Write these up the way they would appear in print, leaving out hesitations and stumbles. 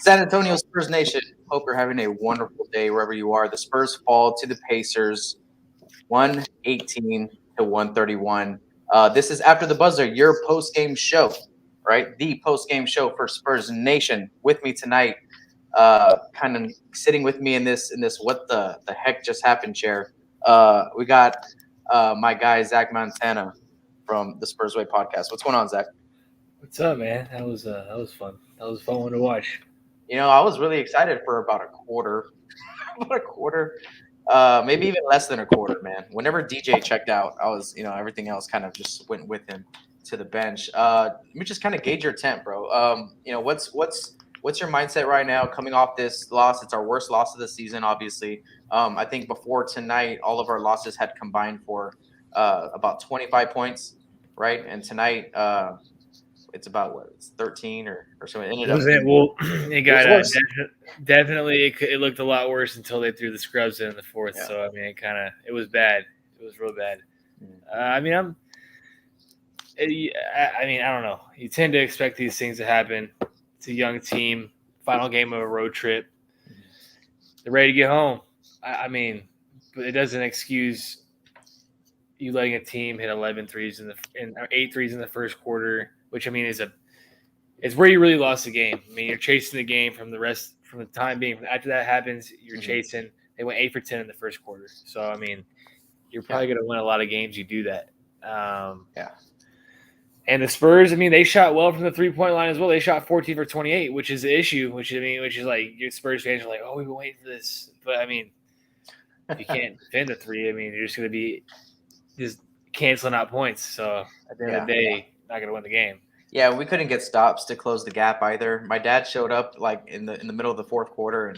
San Antonio Spurs Nation, hope you're having a wonderful day wherever you are. The Spurs fall to the Pacers 118 to 131. This is After the Buzzer, your post-game show, right? The post-game show for Spurs Nation. With me tonight, kind of sitting with me in this what the heck just happened chair. We got my guy, Zach Montana from the Spurs Way podcast. What's going on, Zach? What's up, man? That was fun. That was a fun one to watch. I was really excited for about a quarter, maybe even less than a quarter, man. Whenever DJ checked out, I was, everything else kind of just went with him to the bench. Let me just kind of gauge your temp, bro. What's your mindset right now coming off this loss? It's our worst loss of the season, obviously. I think before tonight, all of our losses had combined for about 25 points, right? And tonight, it's about it's 13 or something. It ended up Well, it got definitely. It looked a lot worse until they threw the scrubs in the fourth. Yeah. So I mean, it was bad. It was real bad. I don't know. You tend to expect these things to happen. It's a young team, final game of a road trip. They're ready to get home. But it doesn't excuse you letting a team hit 11 threes and 8 threes in the first quarter, which it's where you really lost the game. I mean, you're chasing the game from the time being. After that happens, you're chasing. They went 8 for 10 in the first quarter. So I mean, you're probably going to win a lot of games. You do that. And the Spurs, they shot well from the 3-point line as well. They shot 14 for 28, which is the issue. Which is like your Spurs fans are like, oh, we've been waiting for this. But you can't defend the three. You're just going to be just canceling out points. So at the end of the day, not going to win the game. Yeah, we couldn't get stops to close the gap either. My dad showed up like in the middle of the fourth quarter,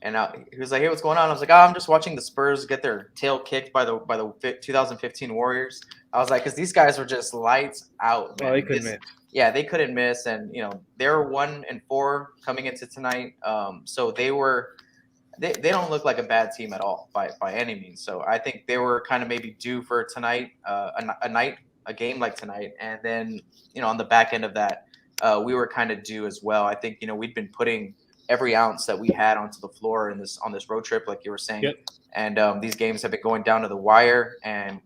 and he was like, "Hey, what's going on?" I was like, "Oh, I'm just watching the Spurs get their tail kicked by the 2015 Warriors." I was like, "Cause these guys were just lights out, man." Oh, they couldn't miss. Yeah, they couldn't miss, and they were 1-4 coming into tonight. So they don't look like a bad team at all by any means. So I think they were kind of maybe due for tonight, a game like tonight, and then on the back end of that, we were kind of due as well. I think we'd been putting every ounce that we had onto the floor on this road trip, like you were saying. Yep. And these games have been going down to the wire, and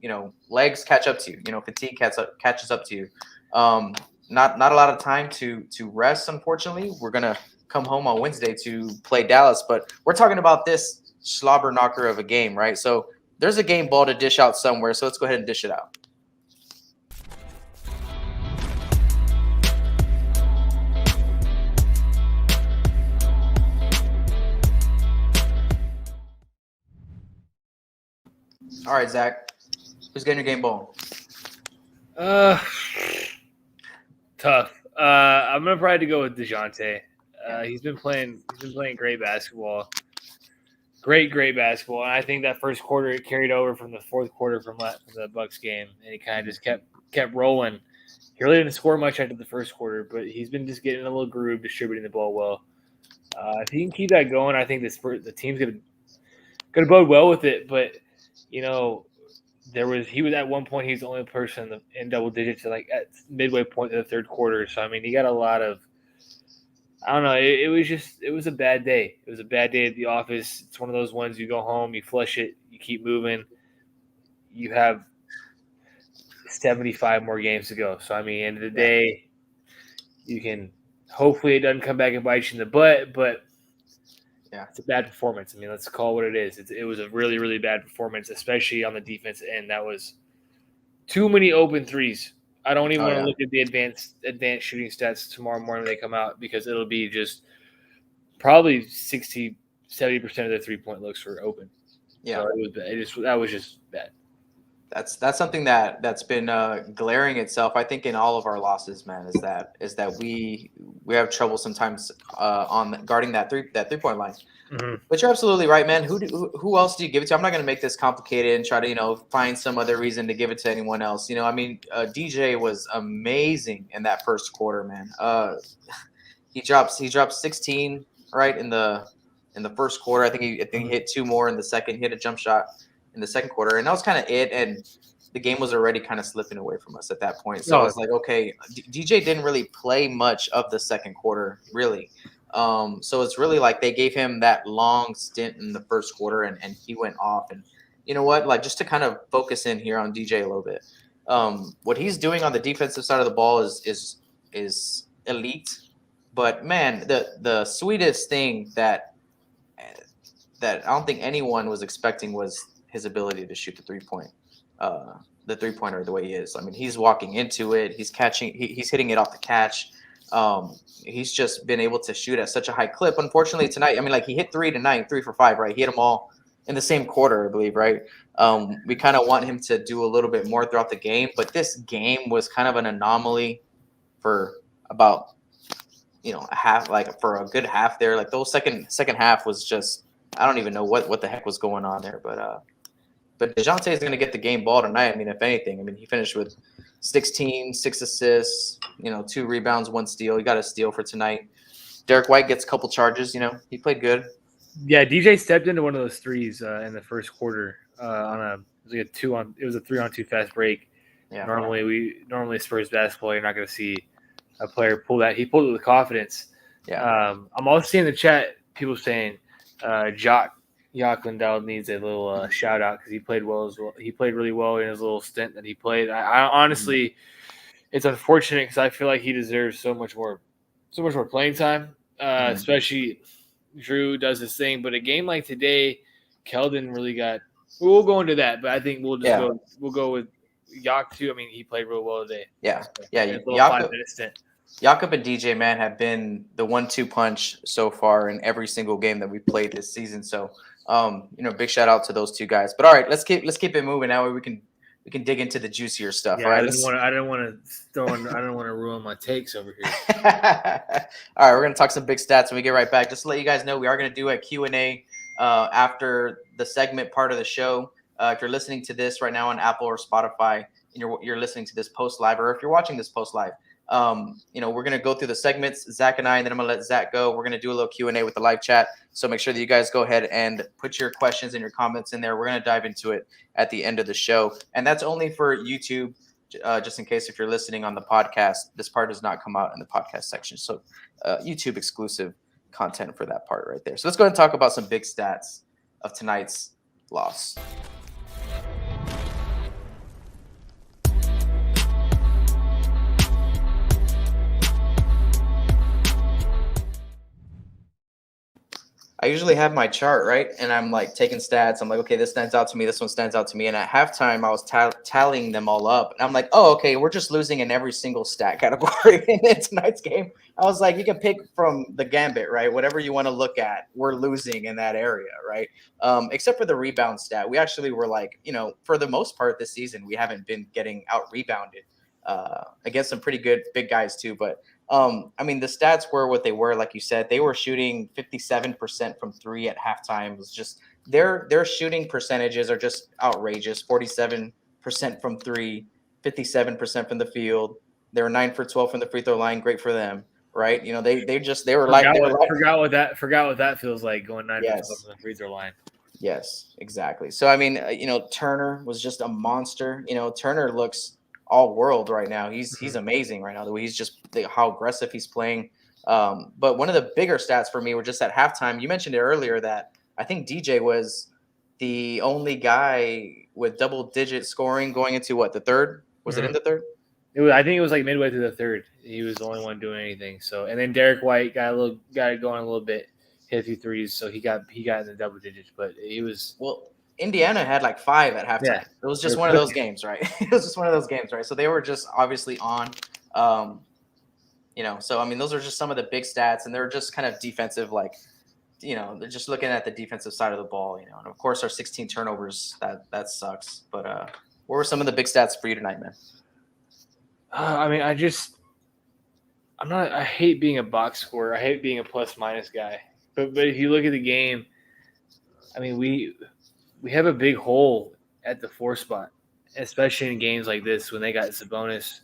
legs catch up to you. Fatigue catches up to you. Not a lot of time to rest. Unfortunately, we're gonna come home on Wednesday to play Dallas, but we're talking about this slobber knocker of a game, right? So there's a game ball to dish out somewhere. So let's go ahead and dish it out. All right, Zach, who's getting your game ball? Tough. I'm gonna probably go with Dejounte. He's been playing great basketball. Great basketball, and I think that first quarter it carried over from the fourth quarter from the Bucks game, and he kind of just kept rolling. He really didn't score much after the first quarter, but he's been just getting a little groove, distributing the ball well. If he can keep that going, I think the team's gonna bode well with it. But he was at one point, he's the only person in double digits at midway point of the third quarter. So he got a lot of, I don't know. It was a bad day. It was a bad day at the office. It's one of those ones you go home, you flush it, you keep moving. You have 75 more games to go. So end of the day, you can hopefully it doesn't come back and bite you in the butt, but yeah, it's a bad performance. Let's call it what it is. It was a really, really bad performance, especially on the defense end. That was too many open threes. I don't even want to look at the advanced shooting stats tomorrow morning when they come out, because it'll be just probably 60-70% of the 3-point looks were open. Yeah, so it was bad. That was just bad. That's something that's been glaring itself, I think, in all of our losses, man. Is that we have trouble sometimes on guarding that 3-point line. Mm-hmm. But you're absolutely right, man. Who else do you give it to? I'm not going to make this complicated and try to find some other reason to give it to anyone else. DJ was amazing in that first quarter, man. He dropped 16 right in the first quarter. I think he hit 2 more in the second. He hit a jump shot in the second quarter, and that was kind of it. And the game was already kind of slipping away from us at that point. So I was like, okay, DJ didn't really play much of the second quarter, really. So it's really like they gave him that long stint in the first quarter, and he went off. And you know what? Like, just to kind of focus in here on DJ a little bit, what he's doing on the defensive side of the ball is elite. But man, the sweetest thing that I don't think anyone was expecting was his ability to shoot the 3-pointer the way he is. I mean, he's walking into it, he's catching, he's hitting it off the catch. He's just been able to shoot at such a high clip. Unfortunately tonight, I mean, like, he hit 3 tonight, 3 for 5, right? He hit them all in the same quarter, I believe, right? We kind of want him to do a little bit more throughout the game, but this game was kind of an anomaly for about, a half, like for a good half there. Like, those second half was just, I don't even know what the heck was going on there, but Dejounte is going to get the game ball tonight. I mean, if anything, I mean, he finished with 16, 6 assists, 2 rebounds, 1 steal. He got a steal for tonight. Derek White gets a couple charges. He played good. Yeah, DJ stepped into one of those threes in the first quarter it was like a 3-on-2 fast break. Yeah. Normally Spurs basketball, you're not going to see a player pull that. He pulled it with confidence. Yeah. I'm also seeing in the chat people saying Jock Landale needs a little shout out because he played well as well. He played really well in his little stint that he played. I honestly, it's unfortunate because I feel like he deserves so much more playing time. Especially Drew does his thing, but a game like today, Keldon really got. We'll go into that, but I think we'll go with Jock too. I mean, he played real well today. Yeah, yeah. A little 5-minute stint. Jakob and DJ, man, have been the 1-2 punch so far in every single game that we played this season. So, big shout out to those two guys. But all right, let's keep it moving. Now we can dig into the juicier stuff. Yeah, all right, I didn't want to ruin my takes over here. All right, we're gonna talk some big stats when we get right back. Just to let you guys know, we are gonna do a Q&A after the segment part of the show. If you're listening to this right now on Apple or Spotify, and you're listening to this post live, or if you're watching this post live. We're going to go through the segments, Zach and I, and then I'm going to let Zach go. We're going to do a little Q&A with the live chat. So make sure that you guys go ahead and put your questions and your comments in there. We're going to dive into it at the end of the show. And that's only for YouTube, just in case if you're listening on the podcast, this part does not come out in the podcast section. So YouTube exclusive content for that part right there. So let's go ahead and talk about some big stats of tonight's loss. I usually have my chart, right? And I'm like taking stats. I'm like, okay, this stands out to me. This one stands out to me. And at halftime, I was tallying them all up. And I'm like, oh, okay, we're just losing in every single stat category in tonight's game. I was like, you can pick from the gambit, right? Whatever you want to look at, we're losing in that area, right? Except for the rebound stat. We actually were like, for the most part this season, we haven't been getting out-rebounded against some pretty good big guys too. But the stats were what they were. Like you said, they were shooting 57% from 3 at halftime. It was just their shooting percentages are just outrageous. 47% from 3, 57% from the field. They were 9 for 12 from the free throw line. Great for them, right? Forgot what that feels like, going 9 for 12 from the free throw line. Yes, exactly. So Turner was just a monster. Turner looks all world right now. He's amazing right now. The way how aggressive he's playing. But one of the bigger stats for me were just at halftime. You mentioned it earlier that I think DJ was the only guy with double-digit scoring going into the third? Was it in the third? I think it was like midway through the third. He was the only one doing anything. So, and then Derek White got going a little bit, hit a few threes, so he got in the double digits. But he was Indiana had like 5 at halftime. Yeah. It was just one of those games, right? So they were just obviously on. Those are just some of the big stats, and they're just kind of defensive, they're just looking at the defensive side of the ball, and of course our 16 turnovers, that sucks. But what were some of the big stats for you tonight, man? I hate being a box scorer. I hate being a plus-minus guy. But if you look at the game, we have a big hole at the 4 spot, especially in games like this when they got Sabonis.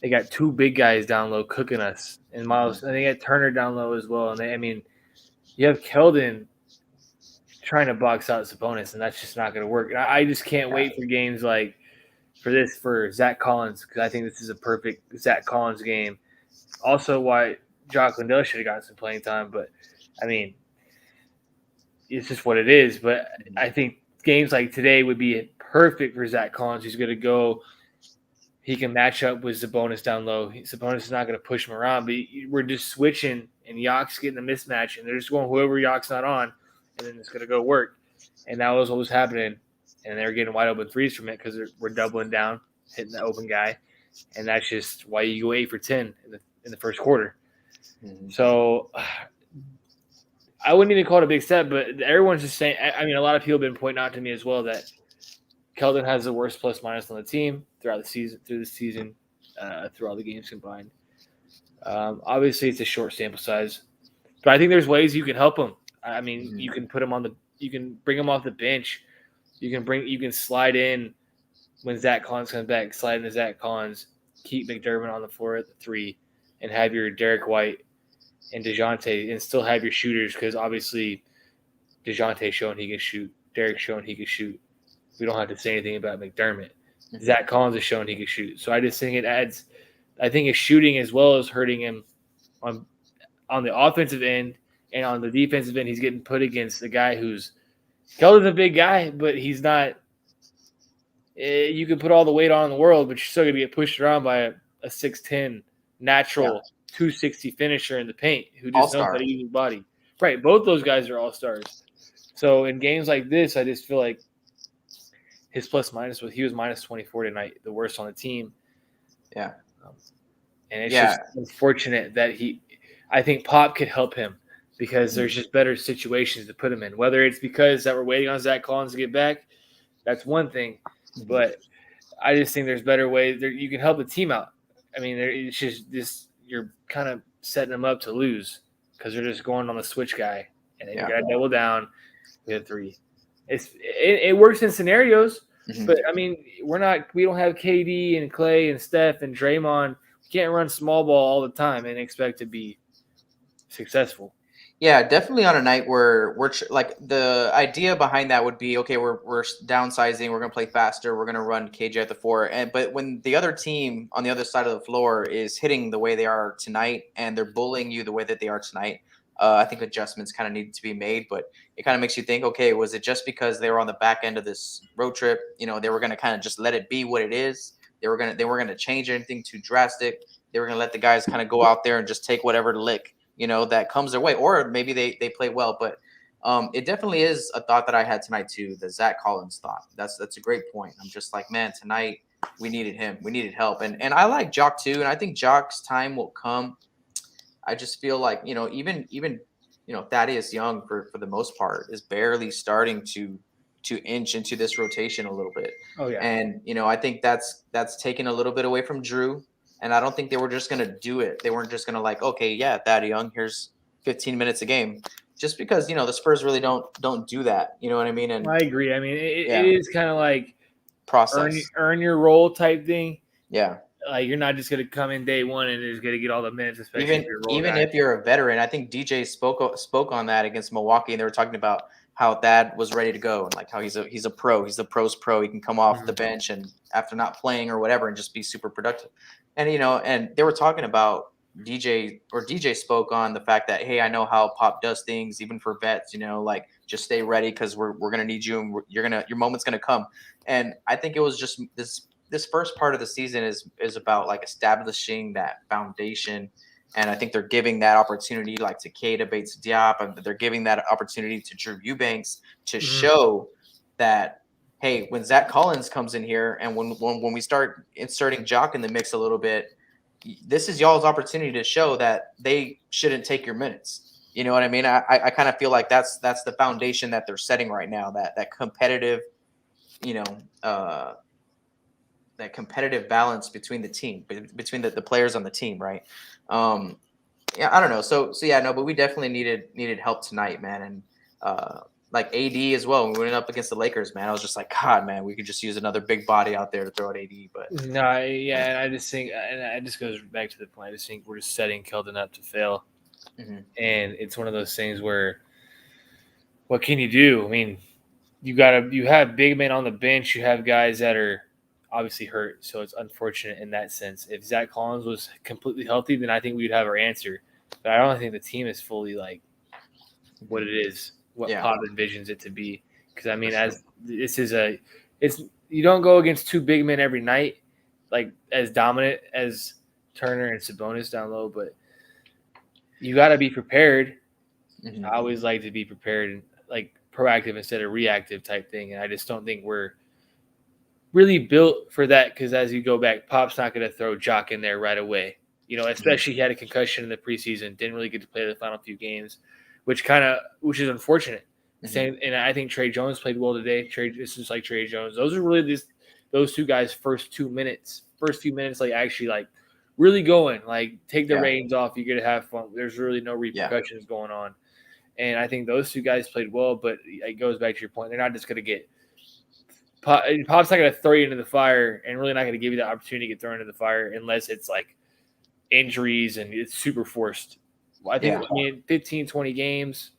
They got 2 big guys down low cooking us, and Miles, and they got Turner down low as well. And you have Keldon trying to box out Sabonis, and that's just not going to work. I just can't wait for games like for Zach Collins, because I think this is a perfect Zach Collins game. Also, why Jock Landale should have gotten some playing time, but I mean, it's just what it is. But I think games like today would be perfect for Zach Collins. He's going to go. He can match up with Sabonis down low. Sabonis is not going to push him around, but we're just switching, and Jock's getting a mismatch, and they're just going whoever Jock's not on, and then it's going to go work. And that was what was happening, and they were getting wide open threes from it because we're doubling down, hitting the open guy, and that's just why you go 8 for 10 in the first quarter. Mm-hmm. So I wouldn't even call it a big step, but everyone's just saying. I mean, a lot of people have been pointing out to me as well that Keldon has the worst plus minus on the team through the season, through all the games combined. Obviously, it's a short sample size, but I think there's ways you can help him. I mean, you can put him you can bring him off the bench. You can slide in when Zach Collins comes back, slide into Zach Collins, keep McDermott on the floor at the 3, and have your Derek White and Dejounte, and still have your shooters because obviously Dejounte showing he can shoot, Derek showing he can shoot. We don't have to say anything about McDermott. Zach Collins has shown he can shoot. So I just think it adds – I think it's shooting as well as hurting him on the offensive end, and on the defensive end he's getting put against a guy who's – Keldon's a big guy, but he's not – you can put all the weight on in the world, but you're still going to get pushed around by a 6'10", natural 260 finisher in the paint who just knows how to use his body. Right, both those guys are all-stars. So in games like this, I just feel like his plus minus he was minus 24 tonight, the worst on the team. Yeah. And it's just unfortunate that I think Pop could help him because there's just better situations to put him in. Whether it's because that we're waiting on Zach Collins to get back, that's one thing. But I just think there's better ways. You can help the team out. I mean, it's just this, you're kind of setting them up to lose because they're just going on the switch guy. And then you got to double down with a 3. It works in scenarios, but I mean, we don't have KD and Clay and Steph and Draymond. We can't run small ball all the time and expect to be successful. Yeah, definitely on a night where we're like the idea behind that would be, okay, we're downsizing, we're going to play faster, we're going to run KJ at the 4. But when the other team on the other side of the floor is hitting the way they are tonight and they're bullying you the way that they are tonight, I think adjustments kind of need to be made, but it kind of makes you think, okay, was it just because they were on the back end of this road trip? You know, they were going to kind of just let it be what it is. They weren't going to change anything too drastic. They were going to let the guys kind of go out there and just take whatever lick, that comes their way, or maybe they play well. But it definitely is a thought that I had tonight too, the Zach Collins thought. That's a great point. I'm just like, man, tonight we needed him. We needed help. And I like Jock too, and I think Jock's time will come. I just feel like, even Thaddeus Young for the most part is barely starting to inch into this rotation a little bit. Oh yeah. And, I think that's taken a little bit away from Drew. And I don't think they were just going to do it. They weren't just going to like, okay, yeah, Thad Young, here's 15 minutes a game. Just because, the Spurs really don't do that. You know what I mean? And I agree. I mean, it is kind of like process. Earn your role type thing. Yeah. Like you're not just going to come in day one and just going to get all the minutes, especially if you're a veteran. I think DJ spoke on that against Milwaukee, and they were talking about how Thad was ready to go and like how he's a pro. He's the pro's pro. He can come off the bench and after not playing or whatever and just be super productive. And and they were talking about DJ spoke on the fact that, hey, I know how Pop does things, even for vets. Like just stay ready because we're gonna need you and your moment's gonna come. And I think it was just this first part of the season is about like establishing that foundation. And I think they're giving that opportunity like to Kieta, Bates, Diop, and they're giving that opportunity to Drew Eubanks to show that, hey, when Zach Collins comes in here and when we start inserting Jock in the mix a little bit, this is y'all's opportunity to show that they shouldn't take your minutes. You know what I mean? I kind of feel like that's the foundation that they're setting right now, that competitive, that competitive balance between the team, between the players on the team, right? Yeah, I don't know. So yeah, no, but we definitely needed help tonight, man. And like AD as well. When we went up against the Lakers, man, I was just like, God, man, we could just use another big body out there to throw at AD. But no, yeah, and I just think, and it just goes back to the point. I just think we're just setting Keldon up to fail, and it's one of those things where, what can you do? I mean, you have big men on the bench. You have guys that are obviously hurt, so it's unfortunate in that sense. If Zach Collins was completely healthy, then I think we'd have our answer. but I don't think the team is fully like what it is, what Yeah. Pop envisions it to be. Because I mean, as this is it's you don't go against two big men every night, like as dominant as Turner and Sabonis down low, but you got to be prepared. Mhm. I always like to be prepared and like proactive instead of reactive type thing, and I just don't think we're really built for that because as you go back, Pop's not going to throw Jock in there right away. Especially he had a concussion in the preseason, didn't really get to play the final few games, which is unfortunate. Same, and I think Tre Jones played well today. This is like Tre Jones. Those are really those two guys' first few minutes, like actually like really going, like take the reins off. You get to have fun. There's really no repercussions going on, and I think those two guys played well. But it goes back to your point. They're not just going to get Pop's not going to throw you into the fire, and really not going to give you the opportunity to get thrown into the fire unless it's like injuries and it's super forced. I think 15, 20 games.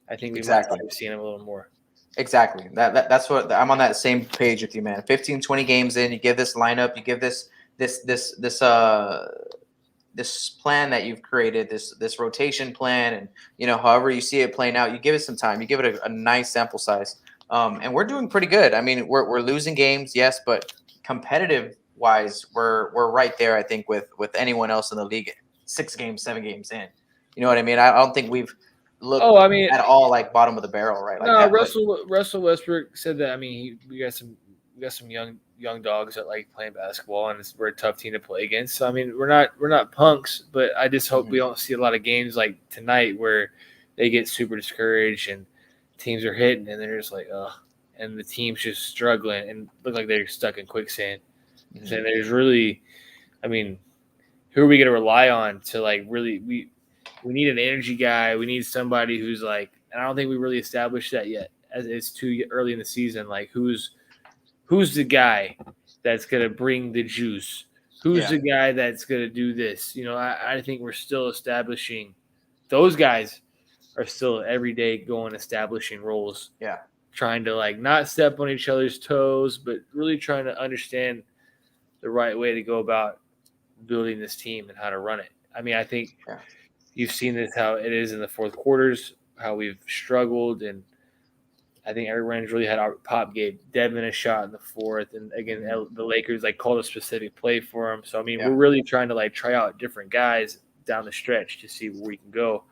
I think we might have seen him a little more. Exactly. That's what I'm on that same page with you, man. 15, 20 games in, you give this lineup, you give this plan that you've created, this rotation plan, and however you see it playing out, you give it some time, you give it a nice sample size. And we're doing pretty good. I mean, we're losing games, yes, but competitive wise, we're right there, I think, with anyone else in the league 6 games, 7 games in. You know what I mean? I don't think we've looked at all like bottom of the barrel, right? Like no, that, Russell Westbrook said that. I mean, we got some young dogs that like playing basketball, and we're a tough team to play against. So I mean, we're not punks, but I just hope we don't see a lot of games like tonight where they get super discouraged and teams are hitting and they're just like, ugh, and the team's just struggling and look like they're stuck in quicksand. And there's really, I mean, who are we going to rely on to like really we need an energy guy. We need somebody who's like, and I don't think we really established that yet. As it's too early in the season. Like who's the guy that's going to bring the juice? Who's the guy that's going to do this? I think we're still establishing. Those guys are still every day going establishing roles. Yeah. Trying to like not step on each other's toes, but really trying to understand the right way to go about building this team and how to run it. I mean, I think you've seen this how it is in the fourth quarters, how we've struggled, and I think everyone's really had our Pop gave Devin a shot in the fourth, and again the Lakers like called a specific play for him. So I mean, we're really trying to like try out different guys down the stretch to see where we can go.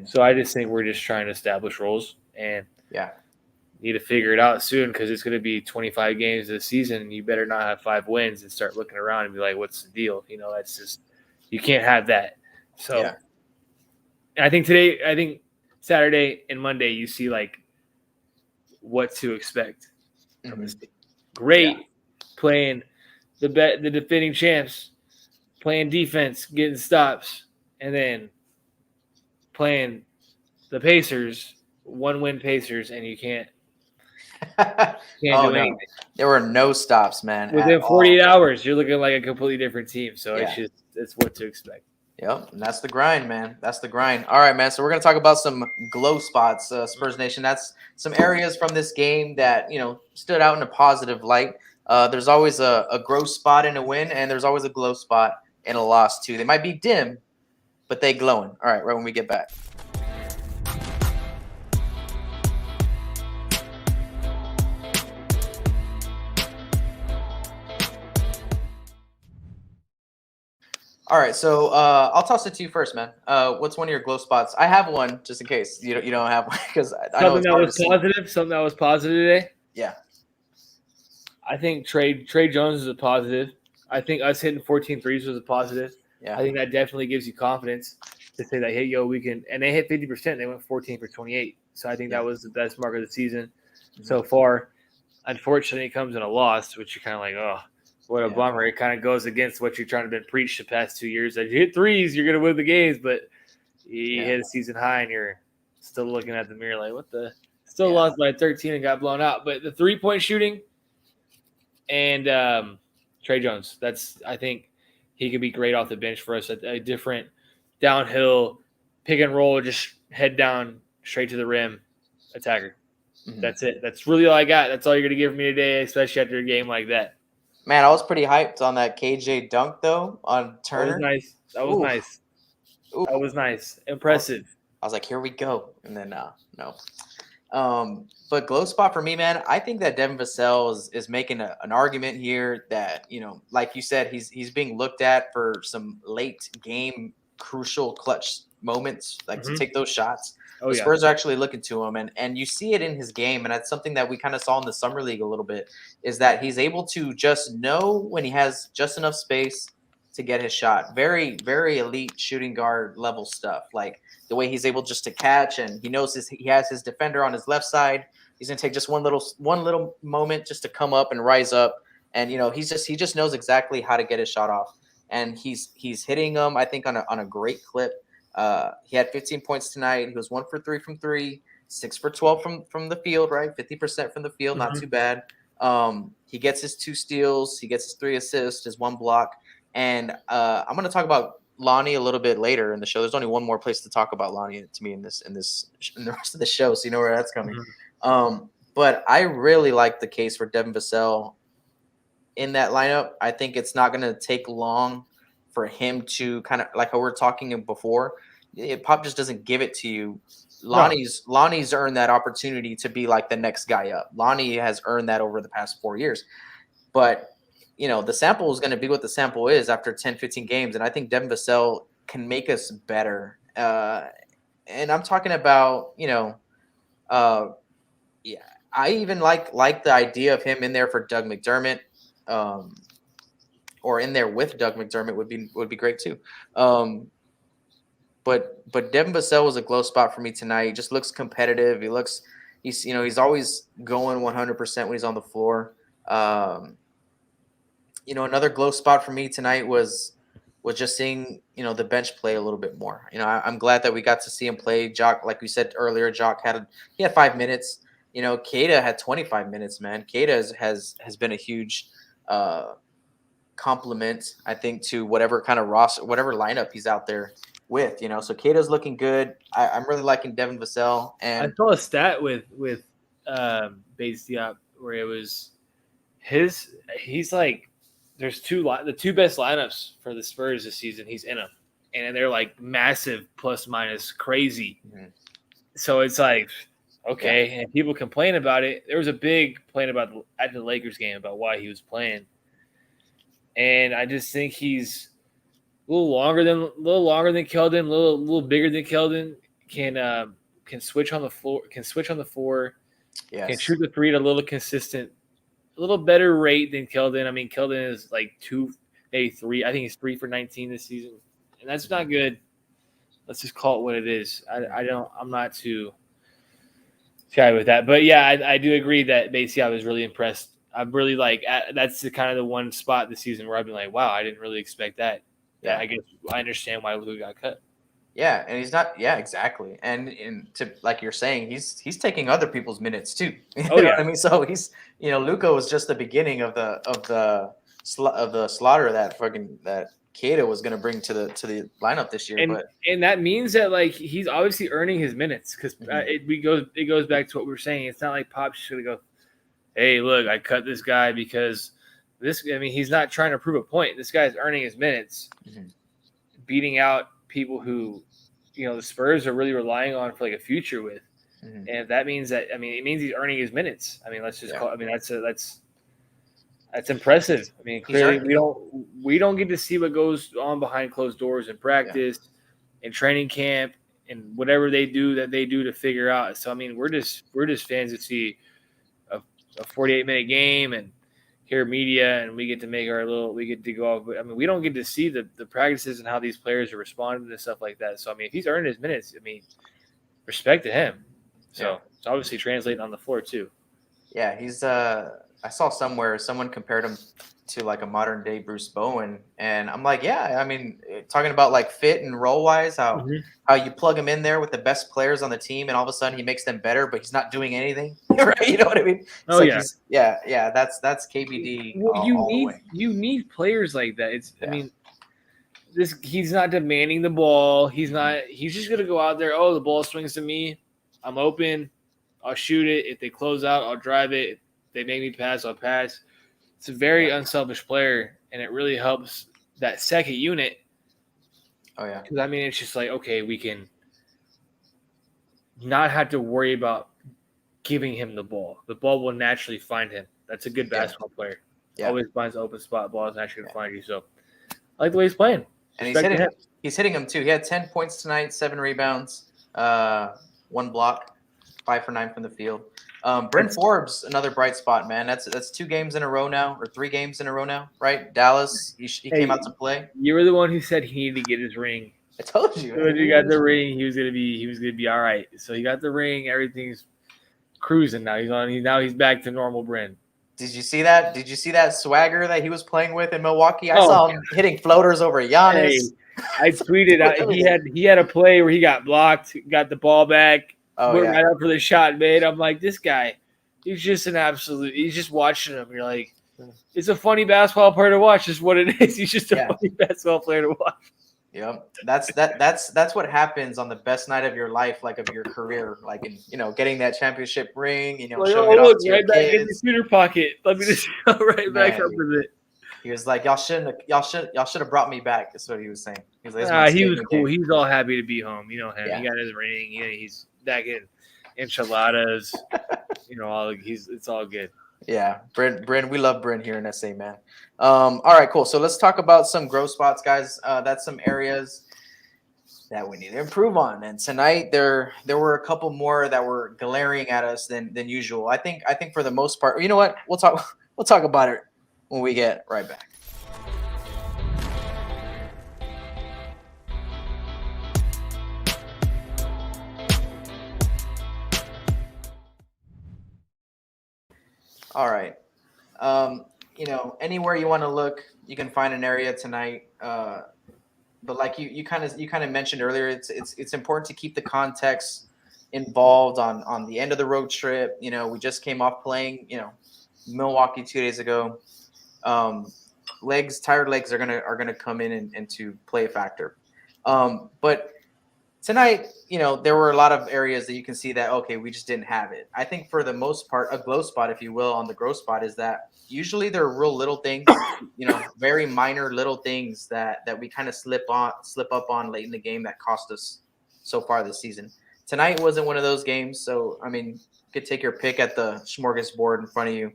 So I just think we're just trying to establish roles and need to figure it out soon because it's going to be 25 games this season, and you better not have 5 wins and start looking around and be like, "What's the deal?" That's just you can't have that. So I think Saturday and Monday you see like what to expect from this team. Great playing the defending champs, playing defense, getting stops, and then playing the Pacers, 1-win Pacers, and you can't do anything. There were no stops, man. Within 48 hours, you're looking like a completely different team. So it's what to expect. Yep, and that's the grind, man. That's the grind. All right, man. So we're gonna talk about some glow spots, Spurs Nation. That's some areas from this game that stood out in a positive light. There's always a glow spot in a win, and there's always a glow spot in a loss too. They might be dim, but they glowing. All right, right when we get back. All right, so I'll toss it to you first, man. What's one of your glow spots? I have one, just in case you don't have one, because I know it's hard to see. Something that was positive today. Yeah, I think Tre Jones is a positive. I think us hitting 14 threes was a positive. Yeah, I think that definitely gives you confidence to say that, hey, we can. And they hit 50%. They went 14 for 28. So I think that was the best mark of the season so far. Unfortunately, it comes in a loss, which you're kind of like, oh. What a bummer. It kind of goes against what you're trying to been preached the past 2 years. That you hit threes, you're going to win the games, but you hit a season high and you're still looking at the mirror like, what the? Still lost by 13 and got blown out. But the 3-point shooting and Tre Jones, I think he could be great off the bench for us. A different downhill pick and roll, just head down straight to the rim attacker. That's it. That's really all I got. That's all you're going to give me today, especially after a game like that. Man, I was pretty hyped on that KJ dunk though on Turner. That was nice. Ooh, That was nice. Impressive. I was like, here we go. And then no. But glow spot for me, man, I think that Devin Vassell is making an argument here that, like you said, he's being looked at for some late game crucial clutch moments, like to take those shots. Oh, The yeah. Spurs are actually looking to him, and you see it in his game, and that's something that we kind of saw in the summer league a little bit, is that he's able to just know when he has just enough space to get his shot. Very, very elite shooting guard level stuff. Like the way he's able just to catch, and he knows he has his defender on his left side. He's gonna take just one little moment just to come up and rise up, and he just knows exactly how to get his shot off, and he's hitting them. I think on a great clip. He had 15 points tonight. He was 1 for 3 from three, 6 for 12 from the field. Right, 50% from the field, not too bad. He gets his 2 steals. He gets his 3 assists, his 1 block, and I'm gonna talk about Lonnie a little bit later in the show. There's only one more place to talk about Lonnie to me in the rest of the show, so you know where that's coming. But I really like the case for Devin Vassell in that lineup. I think it's not going to take long for him to kind of, like how we were talking before. Pop just doesn't give it to you. Lonnie's earned that opportunity to be like the next guy up. Lonnie has earned that over the past 4 years, but the sample is going to be what the sample is after 10, 15 games. And I think Devin Vassell can make us better. And I'm talking about, I even like the idea of him in there for Doug McDermott, or in there with Doug McDermott would be great too. But Devin Vassell was a glow spot for me tonight. He just looks competitive. He's always going 100% when he's on the floor. Another glow spot for me tonight was just seeing the bench play a little bit more. I'm glad that we got to see him play. Jock, like we said earlier, Jock had 5 minutes. Kieta had 25 minutes. Man, Kieta has been a huge compliment, I think, to whatever kind of roster, whatever lineup he's out there with. So Kieta's looking good. I'm really liking Devin Vassell. And I saw a stat with Bates Diop where it was he's like, there's the 2 best lineups for the Spurs this season. He's in them, and they're like massive plus minus crazy. Mm-hmm. So it's like, okay, and people complain about it. There was a big complaint at the Lakers game about why he was playing, and I just think he's a little longer than Keldon, a little bigger than Keldon. Can switch on the floor. Can switch on the floor. Yes. Can shoot the 3 at a little consistent. A little better rate than Keldon. I mean, Keldon is like 2, maybe 3. I think he's 3 for 19 this season, and that's not good. Let's just call it what it is. I'm not too shy with that, but yeah, I do agree that basically I was really impressed. I'm really like, that's the kind of the one spot this season where I've been like, wow, I didn't really expect that. Yeah, I guess I understand why Luka got cut. Yeah, and he's not. Yeah, exactly. And to like you're saying, he's taking other people's minutes too. You know what I mean? So he's Luka was just the beginning of the slaughter that Kieta was going to bring to the lineup this year. And that means that like he's obviously earning his minutes because it goes back to what we were saying. It's not like Pop's just going to go, hey, look, I cut this guy because he's not trying to prove a point. This guy's earning his minutes, beating out people who, the Spurs are really relying on for like a future with. And if that means that, it means he's earning his minutes. Let's just call. That's impressive. Clearly we don't get to see what goes on behind closed doors in practice, in training camp, and whatever they do to figure out. So we're just fans that see a 48-minute game and hear media, and we get to make we get to go off. We don't get to see the practices and how these players are responding and stuff like that. So if he's earned his minutes, respect to him. So it's obviously translating on the floor too. Yeah, he's I saw somewhere someone compared him to like a modern day Bruce Bowen, and I'm like, talking about like fit and role wise, how you plug him in there with the best players on the team, and all of a sudden he makes them better, but he's not doing anything, right? You know what I mean? That's KBD. Well, you need players like that. He's not demanding the ball. He's just gonna go out there. Oh, the ball swings to me. I'm open. I'll shoot it. If they close out, I'll drive it. If they make me pass, I'll pass. It's a very unselfish player, and it really helps that second unit Oh yeah. Because I mean, it's just like, okay, we can not have to worry about giving him the ball. The ball will naturally find him. That's a good basketball player. Yeah. Always finds the open spot. Ball is naturally going to find you. So I like the way he's playing. And Respect to him. he's hitting them too. He had 10 points tonight, 7 rebounds, 1 block, 5 for 9 from the field. Bryn Forbes, another bright spot, man. That's 2 games in a row now, or 3 games in a row now, right? Dallas, he came out to play. You were the one who said he needed to get his ring. I told you. When you got the ring, he was gonna be all right. So he got the ring. Everything's cruising now. He's back to normal Bryn. Did you see that? Did you see that swagger that he was playing with in Milwaukee? I saw him hitting floaters over Giannis. Hey, I tweeted he had a play where he got blocked, got the ball back, went right up for the shot made. I'm like, this guy, he's just an absolute. He's just watching him. You're like, it's a funny basketball player to watch. Is what it is. He's just a funny basketball player to watch. Yep, that's what happens on the best night of your life, like of your career, like in getting that championship ring, showing it off to your back kids. in the shooter pocket. Let me just go back up with it. He was like, y'all should have brought me back. That's what he was saying. He was, he was cool. He's all happy to be home. You know him. Yeah. He got his ring. He's back in enchiladas. It's all good. Yeah, Bryn, we love Bryn here in SA, man. All right, cool. So let's talk about some growth spots, guys. That's some areas that we need to improve on. And tonight there were a couple more that were glaring at us than usual. I think for the most part, you know what? We'll talk about it when we get right back. All right. Anywhere you want to look, you can find an area tonight. But like you kind of mentioned earlier, it's important to keep the context involved on the end of the road trip. We just came off playing, Milwaukee 2 days ago. Tired legs are gonna come in and to play a factor. But tonight, there were a lot of areas that you can see that, okay, we just didn't have it. I think for the most part, a glow spot, if you will, on the growth spot is that usually there are real little things, very minor little things that we kind of slip up on late in the game that cost us so far this season. Tonight wasn't one of those games. So, I mean, you could take your pick at the smorgasbord in front of you.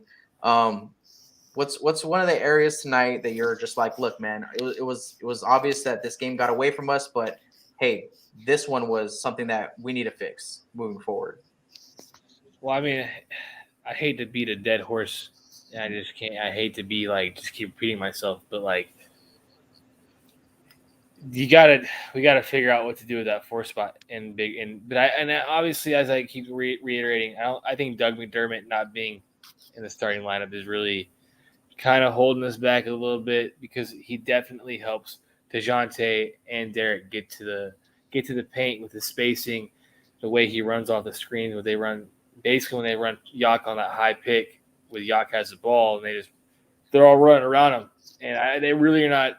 What's one of the areas tonight that you're just like, look, man, it was obvious that this game got away from us, but hey, this one was something that we need to fix moving forward. Well, I mean, I hate to beat a dead horse, and I just can't. I hate to be just keep repeating myself, but we gotta figure out what to do with that 4 spot but obviously, as I keep reiterating, I think Doug McDermott not being in the starting lineup is really kind of holding us back a little bit, because he definitely helps Dejounte and Derek get to the paint with the spacing, the way he runs off the screen, when they run Jock on that high pick, where Jock has the ball, and they're all running around him, and they really are not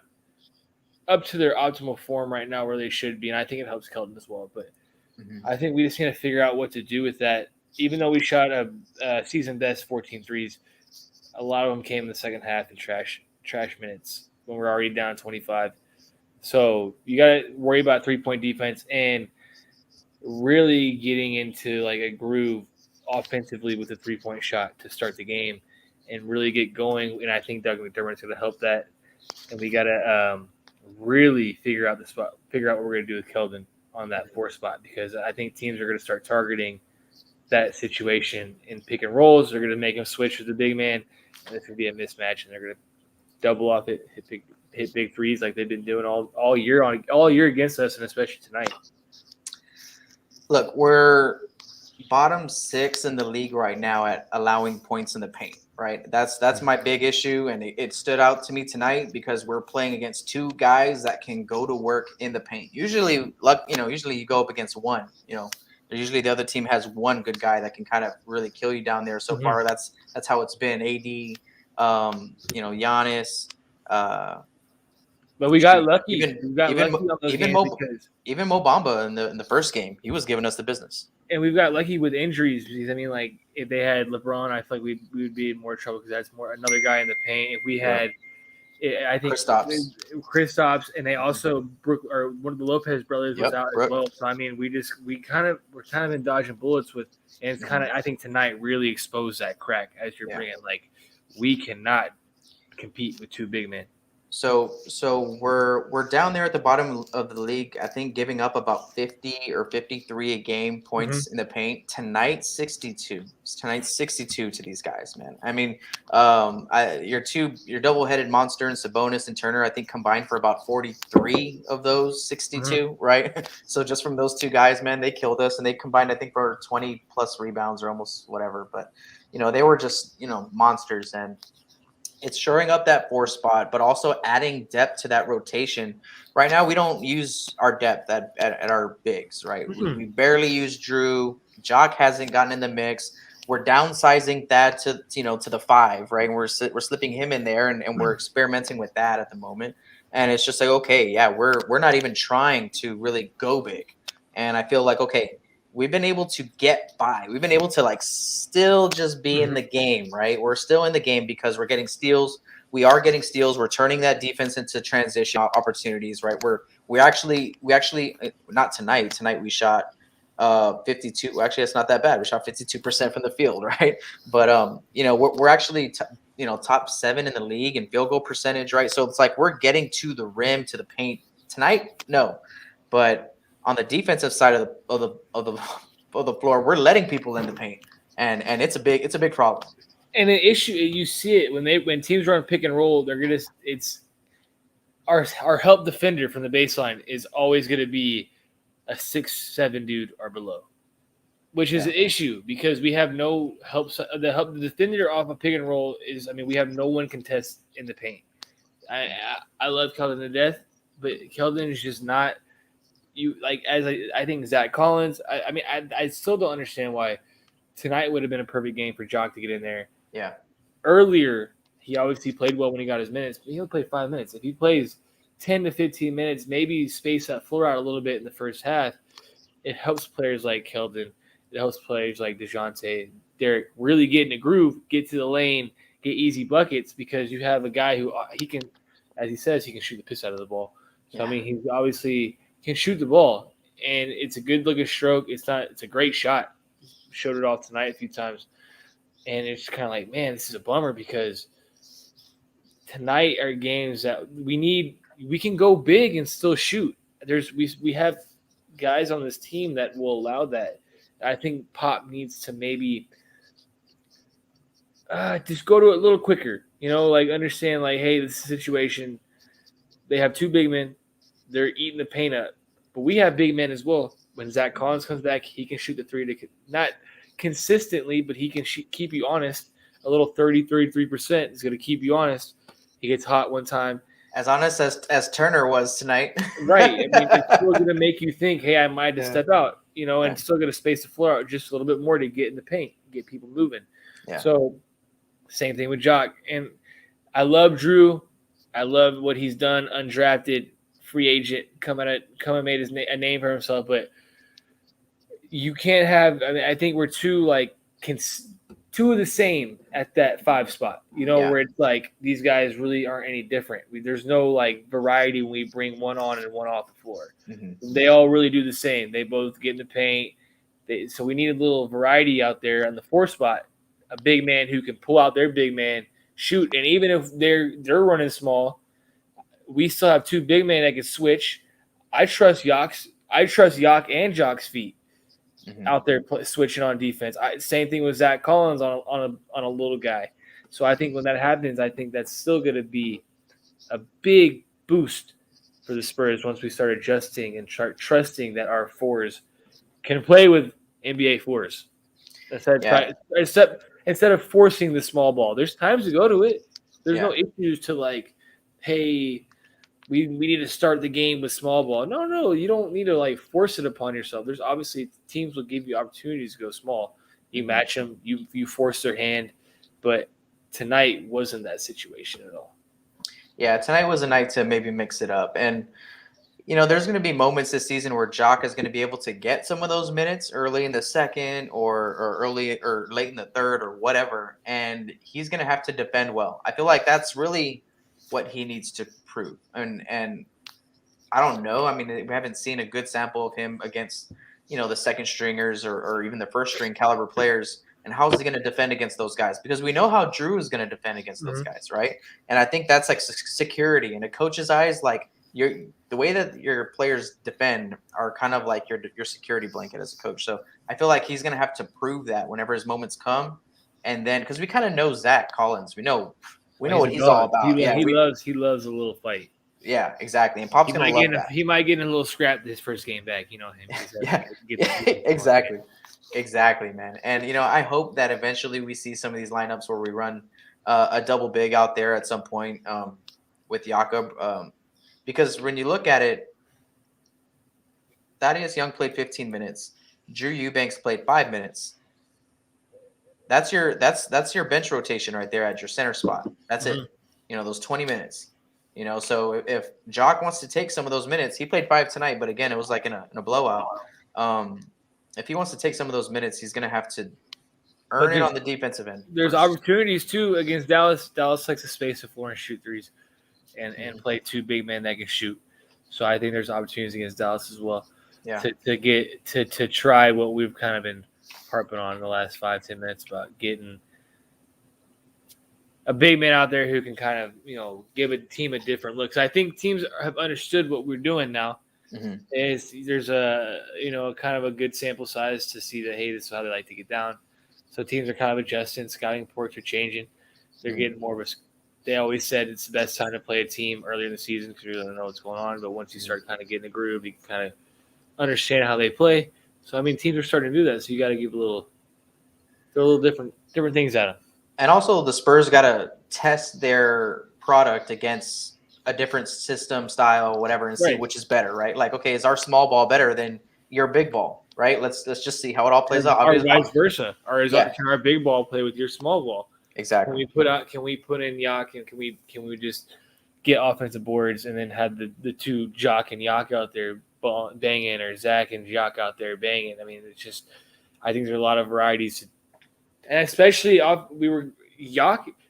up to their optimal form right now where they should be, and I think it helps Keldon as well. But I think we just need to figure out what to do with that. Even though we shot a season best 14 threes, a lot of them came in the second half in trash minutes when we're already down 25. So you got to worry about 3-point defense and really getting into a groove offensively with a 3-point shot to start the game and really get going. And I think Doug McDermott's going to help that. And we got to really figure out what we're going to do with Keldon on that 4 spot, because I think teams are going to start targeting that situation in pick and rolls. They're going to make him switch with the big man, and it's going to be a mismatch, and they're going to double off it, hit big threes like they've been doing all year against us, and especially tonight. Look, we're bottom 6 in the league right now at allowing points in the paint, right? That's my big issue, and it stood out to me tonight because we're playing against 2 guys that can go to work in the paint. Usually you go up against one, usually the other team has one good guy that can kind of really kill you down there. So far, that's how it's been. AD, Giannis. But we got lucky. Even Mo Bamba in the first game, he was giving us the business. And we've got lucky with injuries, because if they had LeBron, I feel like we would be in more trouble, because that's another guy in the paint. If we had I think Kristaps, and they also or one of the Lopez brothers was out as well. So I mean, we're kind of been dodging bullets with, and it's kind of I think tonight really exposed that crack as you're bringing like we cannot compete with two big men. So we're down there at the bottom of the league. I think giving up about 50 or 53 a game points in the paint. Tonight 62. Tonight's 62 to these guys, man. I mean, your double-headed monster and Sabonis and Turner, I think combined for about 43 of those 62, right? So just from those two guys, man, they killed us, and they combined I think for 20 plus rebounds or almost whatever. But they were just monsters, and it's shoring up that 4 spot, but also adding depth to that rotation. Right now, we don't use our depth at our bigs, right? We barely use Drew. Jock hasn't gotten in the mix. We're downsizing that to the 5, right? And we're slipping him in there, and we're experimenting with that at the moment. And it's just like, okay, yeah, we're not even trying to really go big. And I feel like, okay, we've been able to get by. We've been able to still just be in the game, right? We're still in the game because we're getting steals. We are getting steals. We're turning that defense into transition opportunities, right? We actually not tonight. Tonight we shot 52. Actually, it's not that bad. We shot 52% from the field, right? But we're actually top 7 in the league in field goal percentage, right? So it's like we're getting to the rim, to the paint tonight. No, but on the defensive side of the floor, we're letting people in the paint, and it's a big problem. And an issue, you see it when teams run pick and roll, it's our help defender from the baseline is always gonna be a 6'7" dude or below, which is an issue because we have no help. The defender off a pick and roll we have no one contest in the paint. I love Keldon to death, but Keldon is just not. I think Zach Collins. I still don't understand why tonight would have been a perfect game for Jock to get in there. Yeah. Earlier, he obviously played well when he got his minutes, but he only played 5 minutes. If he plays 10 to 15 minutes, maybe space that floor out a little bit in the first half, it helps players like Keldon. It helps players like Dejounte, Derek really get in the groove, get to the lane, get easy buckets because you have a guy who he can, as he says, he can shoot the piss out of the ball. So, he's obviously – can shoot the ball, and it's a good looking stroke. It's a great shot. Showed it off tonight a few times, and it's kind of like, man, this is a bummer because tonight are games that we can go big and still shoot. We have guys on this team that will allow that. I think Pop needs to maybe just go to it a little quicker. Understand hey, this is a situation. They have 2 big men. They're eating the paint up. But we have big men as well. When Zach Collins comes back, he can shoot the 3 not consistently, but he can keep you honest. A little 33% is going to keep you honest. He gets hot one time. As honest as Turner was tonight. Right. It's still going to make you think, hey, I might have to step out, and still going to space the floor out just a little bit more to get in the paint, get people moving. Yeah. So same thing with Jock. And I love Drew. I love what he's done, undrafted, free agent, come and made a name for himself, but you can't have. I think we're two of the same at that 5 spot. Where it's like these guys really aren't any different. There's no variety when we bring one on and one off the floor. Mm-hmm. They all really do the same. They both get in the paint. So we need a little variety out there on the 4 spot. A big man who can pull out their big man, shoot, and even if they're running small. We still have 2 big men that can switch. I trust Jock and Jock's feet out there switching on defense. Same thing with Zach Collins on a little guy. So I think when that happens, I think that's still going to be a big boost for the Spurs once we start adjusting and start trusting that our 4s can play with NBA 4s. Instead of forcing the small ball, there's times to go to it. There's no issues to hey. We need to start the game with small ball. No, you don't need to force it upon yourself. There's obviously teams will give you opportunities to go small. You match them, you force their hand, but tonight wasn't that situation at all. Yeah, tonight was a night to maybe mix it up. And there's going to be moments this season where Jock is going to be able to get some of those minutes early in the second or early or late in the third or whatever, and he's going to have to defend well. I feel like that's really what he needs to prove. And I don't know. I mean, we haven't seen a good sample of him against, the second stringers or even the first string caliber players. And how is he going to defend against those guys? Because we know how Drew is going to defend against those guys, right? And I think that's like security in a coach's eyes. Like the way that your players defend are kind of like your security blanket as a coach. So I feel like he's going to have to prove that whenever his moments come. And then because we kind of know Zach Collins, we know what he's all about. He loves a little fight. Yeah, exactly. And Pop's gonna love that. He might get in a little scrap this first game back. You know him. Yeah, exactly, man. And I hope that eventually we see some of these lineups where we run a double big out there at some point with Jakob, because when you look at it, Thaddeus Young played 15 minutes. Drew Eubanks played 5 minutes. That's your bench rotation right there at your center spot. That's it. Those 20 minutes. So if Jock wants to take some of those minutes, he played 5 tonight, but again, it was like in a blowout. If he wants to take some of those minutes, he's going to have to earn it on the defensive end. There's opportunities too against Dallas. Dallas likes to space the floor and shoot threes, and play 2 big men that can shoot. So I think there's opportunities against Dallas as well. Yeah. To try what we've kind of been harping on in the last 5-10 minutes about getting a big man out there who can kind of, give a team a different look. So I think teams have understood what we're doing now. Is there's a, kind of a good sample size to see that, hey, this is how they like to get down. So teams are kind of adjusting. Scouting reports are changing. They're getting more of a – they always said it's the best time to play a team earlier in the season because you really don't know what's going on. But once you start kind of getting a groove, you can kind of understand how they play. So, I mean, teams are starting to do that. So you got to give a little different things at them. And also the Spurs got to test their product against a different system, style, whatever, and see which is better, right? Like, okay, is our small ball better than your big ball, right? Let's just see how it all plays out. Or vice versa. Or can our big ball play with your small ball? Exactly. Can we put in Jock, and can we just get offensive boards and then have the 2 Jock and Jock out there banging, or Zach and Jock out there banging? I mean, it's just, I think there's a lot of varieties. And especially Jock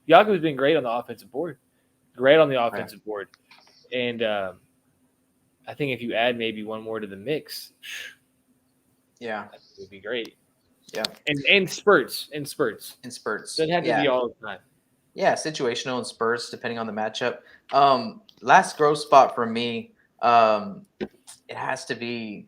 has been great on the offensive board. And I think if you add maybe one more to the mix, it would be great. Yeah. And spurts. Doesn't have to be all the time. Yeah, situational and spurts depending on the matchup. Last growth spot for me, it has to be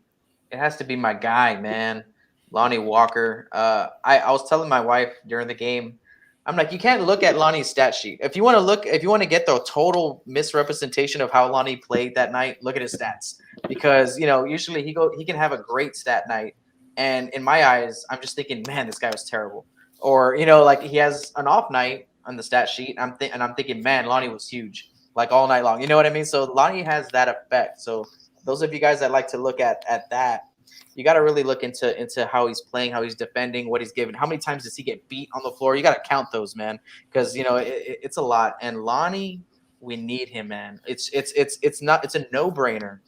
my guy, man. Lonnie Walker. I was telling my wife during the game, I'm like, you can't look at Lonnie's stat sheet. If you want to get the total misrepresentation of how Lonnie played that night, look at his stats. Because, usually he can have a great stat night. And in my eyes, I'm just thinking, man, this guy was terrible. Or, like he has an off night on the stat sheet. I'm thinking, man, Lonnie was huge, like all night long. You know what I mean? So Lonnie has that effect. So those of you guys that like to look at that, you got to really look into how he's playing, how he's defending, what he's giving. How many times does he get beat on the floor? You got to count those, man, because it's a lot. And Lonnie, we need him, man. It's a no-brainer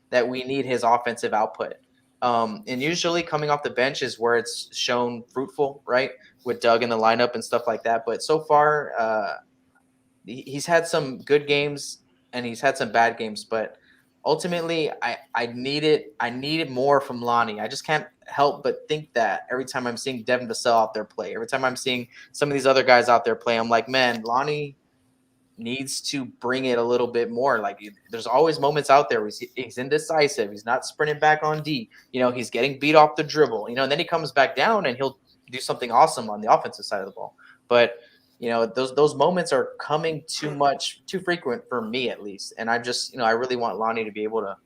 that we need his offensive output. And usually coming off the bench is where it's shown fruitful, right? With Doug in the lineup and stuff like that. But so far, he's had some good games and he's had some bad games, but ultimately, I needed more from Lonnie. I just can't help but think that every time I'm seeing Devin Vassell out there play, every time I'm seeing some of these other guys out there play, I'm like, man, Lonnie needs to bring it a little bit more. Like, there's always moments out there where he's indecisive. He's not sprinting back on D. He's getting beat off the dribble. And then he comes back down and he'll do something awesome on the offensive side of the ball. But those moments are coming too frequent for me at least. And I just, I really want Lonnie to be able to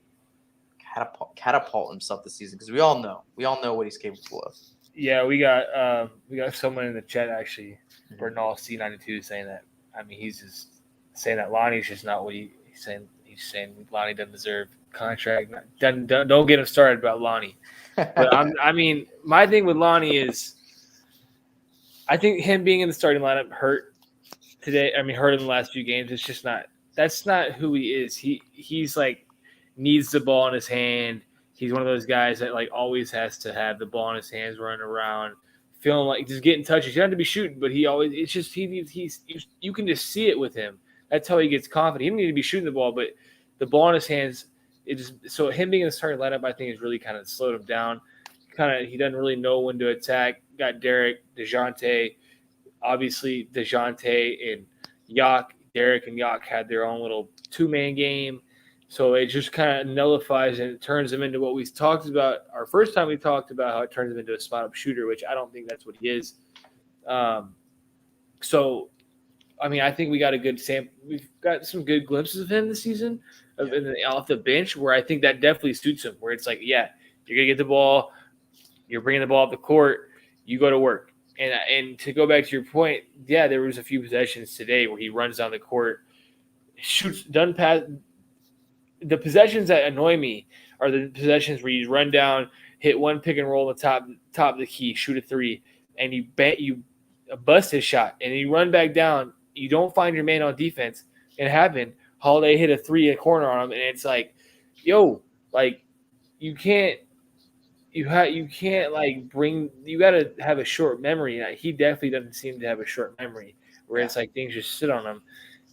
catapult himself this season because we all know what he's capable of. Yeah, we got someone in the chat actually, Bernal C92 saying that. I mean, he's just saying that Lonnie's just not what he's saying. He's saying Lonnie doesn't deserve contract. Don't get him started about Lonnie. But I mean, my thing with Lonnie is, I think him being in the starting lineup hurt today. I mean, hurt in the last few games. It's just not. That's not who he is. He's like needs the ball in his hand. He's one of those guys that like always has to have the ball in his hands, running around, feeling like just getting touches. He doesn't have to be shooting, but he always. It's just he's you can just see it with him. That's how he gets confident. He didn't need to be shooting the ball, but the ball in his hands, so him being in the starting lineup, I think, has really kind of slowed him down. He doesn't really know when to attack. Got Derek, Dejounte, obviously Dejounte and Jock. Derek and Jock had their own little two-man game. So it just kind of nullifies and it turns him into what we talked about our first time we talked about, how it turns him into a spot-up shooter, which I don't think that's what he is. So, I mean, I think we got a good sample. We've got some good glimpses of him this season off the bench, where I think that definitely suits him, where it's like, yeah, you're going to get the ball, you're bringing the ball up the court, you go to work. And to go back to your point, yeah, there was a few possessions today where he runs down the court, shoots, done pass. The possessions that annoy me are the possessions where you run down, hit one pick and roll on the top of the key, shoot a three, and you bust his shot, and you run back down. You don't find your man on defense. It happened. Holiday hit a three in a corner on him, and it's like, yo, like you can't like you got to have a short memory. He definitely doesn't seem to have a short memory, where it's like things just sit on him,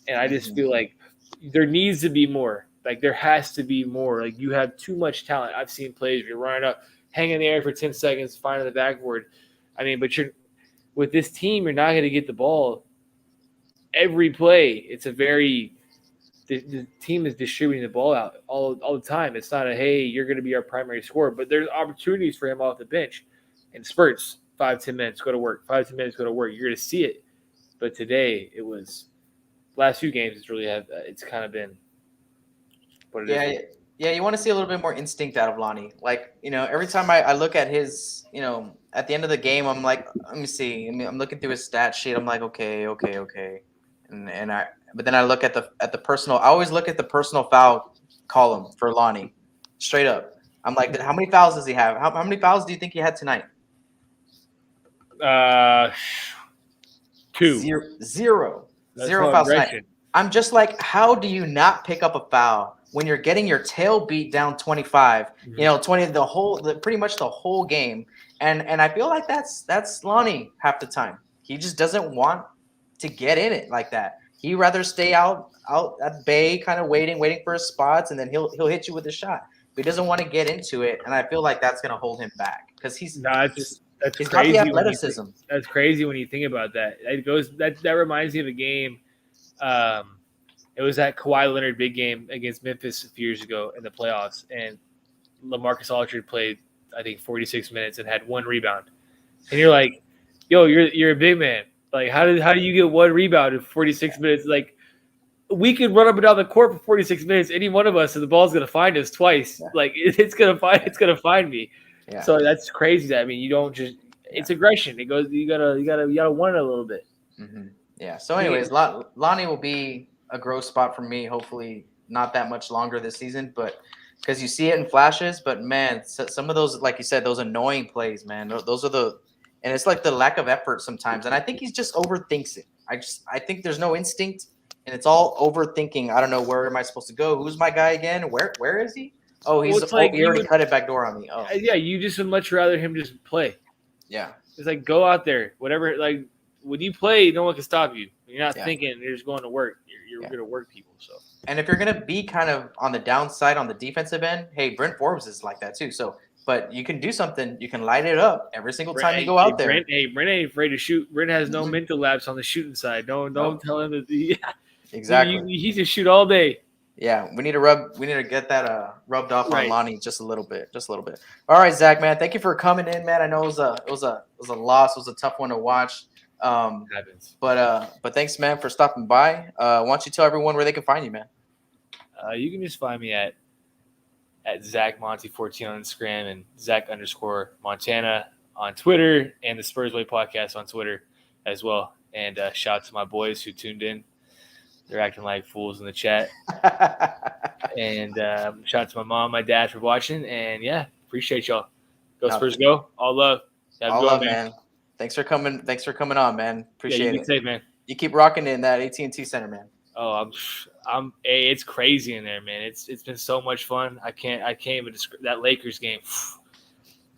and I just feel like there needs to be more. Like there has to be more. Like you have too much talent. I've seen plays where you're running up, hanging in the air for 10 seconds, finding the backboard. I mean, but with this team, you're not going to get the ball every play. It's the team is distributing the ball out all the time. It's not hey, you're going to be our primary scorer, but there's opportunities for him off the bench in spurts. 5-10 minutes, go to work. 5-10 minutes, go to work. You're going to see it. But today, it was last few games. It's kind of been. Yeah, you want to see a little bit more instinct out of Lonnie. Like, every time I look at his, at the end of the game, I'm like, let me see. I'm looking through his stat sheet. I'm like, okay. But then I look at the personal. I always look at the personal foul column for Lonnie, straight up. I'm like, how many fouls does he have? How many fouls do you think he had tonight? 2. Zero fouls tonight. I'm just like, how do you not pick up a foul when you're getting your tail beat down 25? 20 pretty much the whole game, and I feel like that's Lonnie half the time. He just doesn't want to get in it like that. He'd rather stay out at bay, kind of waiting for his spots, and then he'll hit you with a shot. But he doesn't want to get into it, and I feel like that's going to hold him back because he's crazy. Got the athleticism. That's crazy when you think about that. That reminds me of a game. It was that Kawhi Leonard big game against Memphis a few years ago in the playoffs, and LaMarcus Aldridge played, I think, 46 minutes and had 1 rebound. And you're like, yo, you're a big man. Like, how do you get 1 rebound in 46 minutes? Like, we could run up and down the court for 46 minutes. Any one of us, and the ball's gonna find us twice. Yeah. Like, it's gonna find me. Yeah. So that's crazy. I mean, you don't just it's aggression. It goes. You gotta want it a little bit. Mm-hmm. Yeah. So, anyways, Lonnie will be a growth spot for me. Hopefully, not that much longer this season, but because you see it in flashes. But man, some of those, like you said, those annoying plays, man. Those are and it's like the lack of effort sometimes. And I think he's just overthinks it. I think there's no instinct, and it's all overthinking. I don't know, where am I supposed to go? Who's my guy again? Where is he? Oh, he already cut it back door on me. Oh, yeah. You just would much rather him just play. Yeah. It's like, go out there, whatever. Like, when you play, no one can stop you. You're not thinking. You're just going to work. You're going to work people. So. And if you're going to be kind of on the downside on the defensive end, hey, Bryn Forbes is like that too. So, but you can do something. You can light it up every single time you go out there. Bryn ain't afraid to shoot. Bryn has no mental lapse on the shooting side. Don't tell him that. Exactly. He just shoot all day. Yeah, we need to get that rubbed off on Lonnie just a little bit. All right, Zach, man, thank you for coming in, man. I know it was a loss. It was a tough one to watch. But thanks, man, for stopping by. Why don't you tell everyone where they can find you, man? You can just find me at ZachMonty14 on Instagram and Zach_Montana on Twitter, and the Spurs Way podcast on Twitter as well. And shout out to my boys who tuned in. They're acting like fools in the chat. And shout out to my mom, my dad for watching. And yeah, appreciate y'all. Go Spurs, go! All love. All love, man. Thanks for coming on, man. Appreciate it. You safe, man. You keep rocking in that AT&T Center, man. Oh, it's crazy in there, man. It's been so much fun. I can't even describe that Lakers game.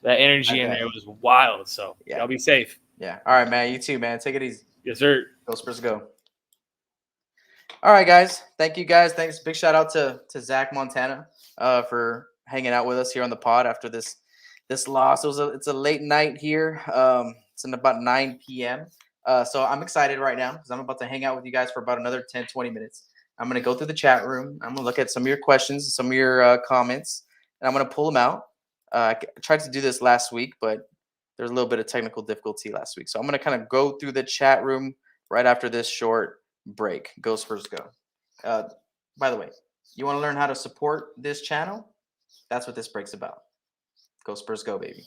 That energy in there was wild. So y'all be safe. Yeah. All right, man. You too, man. Take it easy. Yes, sir. Go Spurs, go. All right, guys. Thank you, guys. Thanks. Big shout out to Zach Montana for hanging out with us here on the pod after this loss. It's a late night here. It's in about 9 p.m. So I'm excited right now because I'm about to hang out with you guys for about another 10, 20 minutes. I'm going to go through the chat room. I'm going to look at some of your questions, some of your comments, and I'm going to pull them out. I tried to do this last week, but there's a little bit of technical difficulty last week. So I'm going to kind of go through the chat room right after this short break. Go Spurs go. By the way, you want to learn how to support this channel? That's what this break's about. Go Spurs go, baby.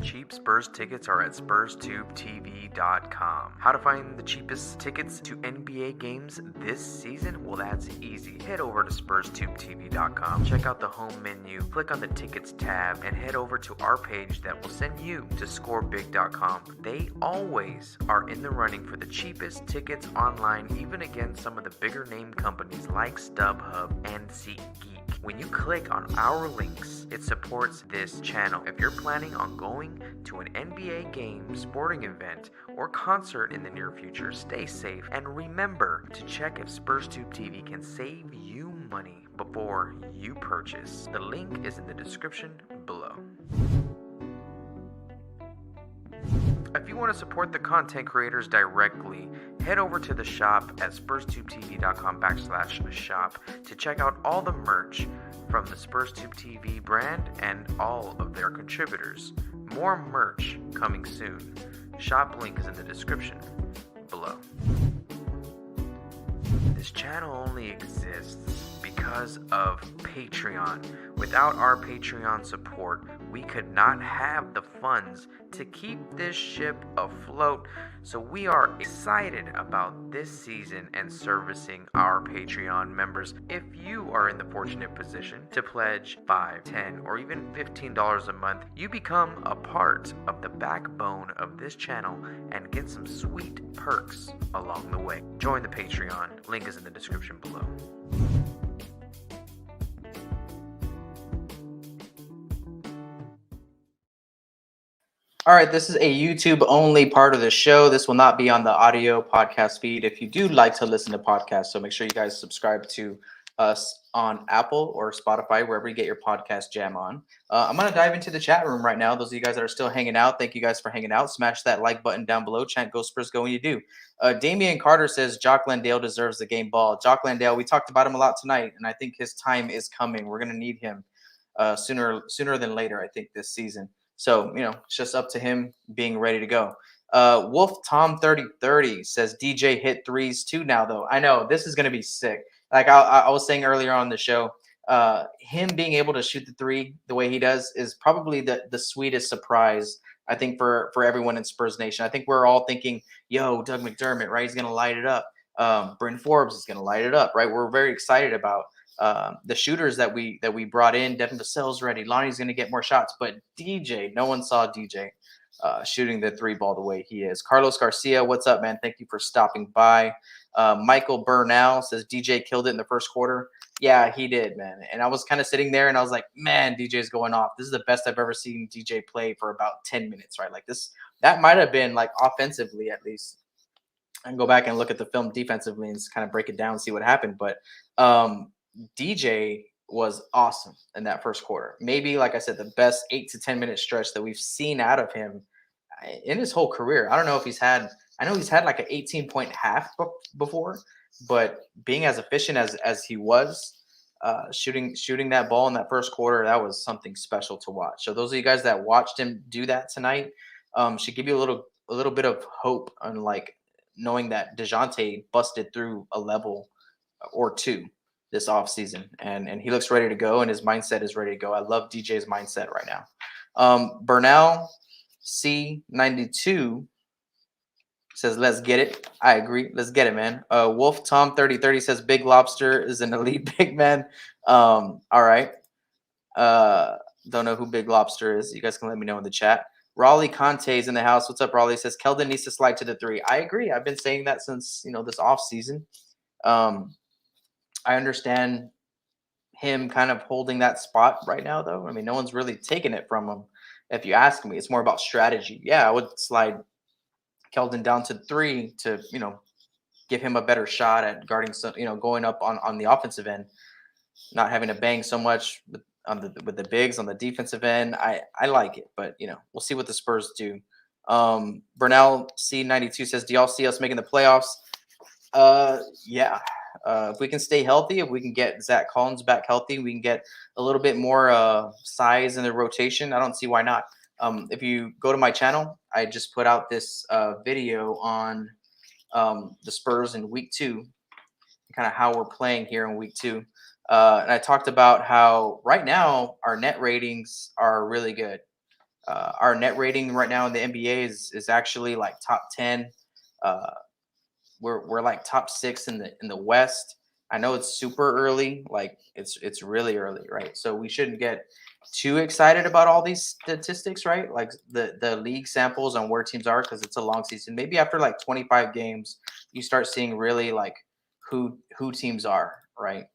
Cheap Spurs tickets are at SpursTubeTV.com. How to find the cheapest tickets to NBA games this season? Well, that's easy. Head over to SpursTubeTV.com, check out the home menu, click on the tickets tab, and head over to our page that will send you to ScoreBig.com. They always are in the running for the cheapest tickets online, even against some of the bigger name companies like StubHub and SeatGeek. When you click on our links, it supports this channel. If you're planning on going to an NBA game, sporting event, or concert in the near future, stay safe and remember to check if SpursTube TV can save you money before you purchase. The link is in the description below. If you want to support the content creators directly, head over to the shop at SpursTubeTV.com/shop to check out all the merch from the SpursTube TV brand and all of their contributors. More merch coming soon. Shop link is in the description below. This channel only exists because of Patreon. Without our Patreon support, we could not have the funds to keep this ship afloat. So we are excited about this season and servicing our Patreon members. If you are in the fortunate position to pledge $5, $10, or even $15 a month, you become a part of the backbone of this channel and get some sweet perks along the way. Join the Patreon. Link is in the description below. All right, this is a YouTube only part of the show. This will not be on the audio podcast feed. If you do like to listen to podcasts, so make sure you guys subscribe to us on Apple or Spotify, wherever you get your podcast jam on. I'm going to dive into the chat room right now. Those of you guys that are still hanging out, thank you guys for hanging out. Smash that like button down below. Chant Go Spurs Go when you do. Damian Carter says Jock Landale deserves the game ball. Jock Landale, we talked about him a lot tonight, and I think his time is coming. We're going to need him sooner than later, I think, this season. So, it's just up to him being ready to go. Wolf Tom 3030 says DJ hit threes too now, though. I know this is going to be sick. Like I was saying earlier on the show, him being able to shoot the three the way he does is probably the sweetest surprise, I think, for everyone in Spurs Nation. I think we're all thinking, yo, Doug McDermott, right? He's going to light it up. Bryn Forbes is going to light it up, right? We're very excited about the shooters that we brought in. Devin Vassell's ready. Lonnie's going to get more shots, but DJ, no one saw DJ shooting the three ball the way he is. Carlos Garcia, what's up, man? Thank you for stopping by. Michael Burnell says DJ killed it in the first quarter. Yeah, he did, man. And I was kind of sitting there and I was like, man, DJ's going off. This is the best I've ever seen DJ play for about 10 minutes, right? Like that might have been like offensively at least. I can go back and look at the film defensively and just kind of break it down and see what happened. But DJ was awesome in that first quarter. Maybe, like I said, the best 8 to 10 minute stretch that we've seen out of him in his whole career. I don't know if I know he's had like an 18-point half before, but being as efficient as he was, shooting that ball in that first quarter, that was something special to watch. So those of you guys that watched him do that tonight should give you a little bit of hope on like knowing that Dejounte busted through a level or two this offseason, and he looks ready to go, and his mindset is ready to go. I love DJ's mindset right now. Bernal C92 says, let's get it. I agree. Let's get it, man. Wolf Tom 3030 says Big Lobster is an elite big man. All right. Don't know who Big Lobster is. You guys can let me know in the chat. Raleigh Conte's in the house. What's up, Raleigh? Says Keldon needs to slide to the three. I agree. I've been saying that since this off season. I understand him kind of holding that spot right now, though. I mean, no one's really taking it from him. If you ask me, it's more about strategy. Yeah, I would slide Keldon down to 3 to, give him a better shot at guarding some, going up on the offensive end, not having to bang so much with the bigs on the defensive end. I like it, but we'll see what the Spurs do. Burnell C92 says, "Do y'all see us making the playoffs?" Yeah. If we can stay healthy, if we can get Zach Collins back healthy, we can get a little bit more size in the rotation. I don't see why not. If you go to my channel, I just put out this video on the Spurs in week 2, kind of how we're playing here in week 2. And I talked about how right now our net ratings are really good. Our net rating right now in the NBA is actually like top 10. We're like top 6 in the West. I know it's super early, like it's really early, right? So we shouldn't get too excited about all these statistics, right? Like the league samples on where teams are, because it's a long season. Maybe after like 25 games, you start seeing really like who teams are, right?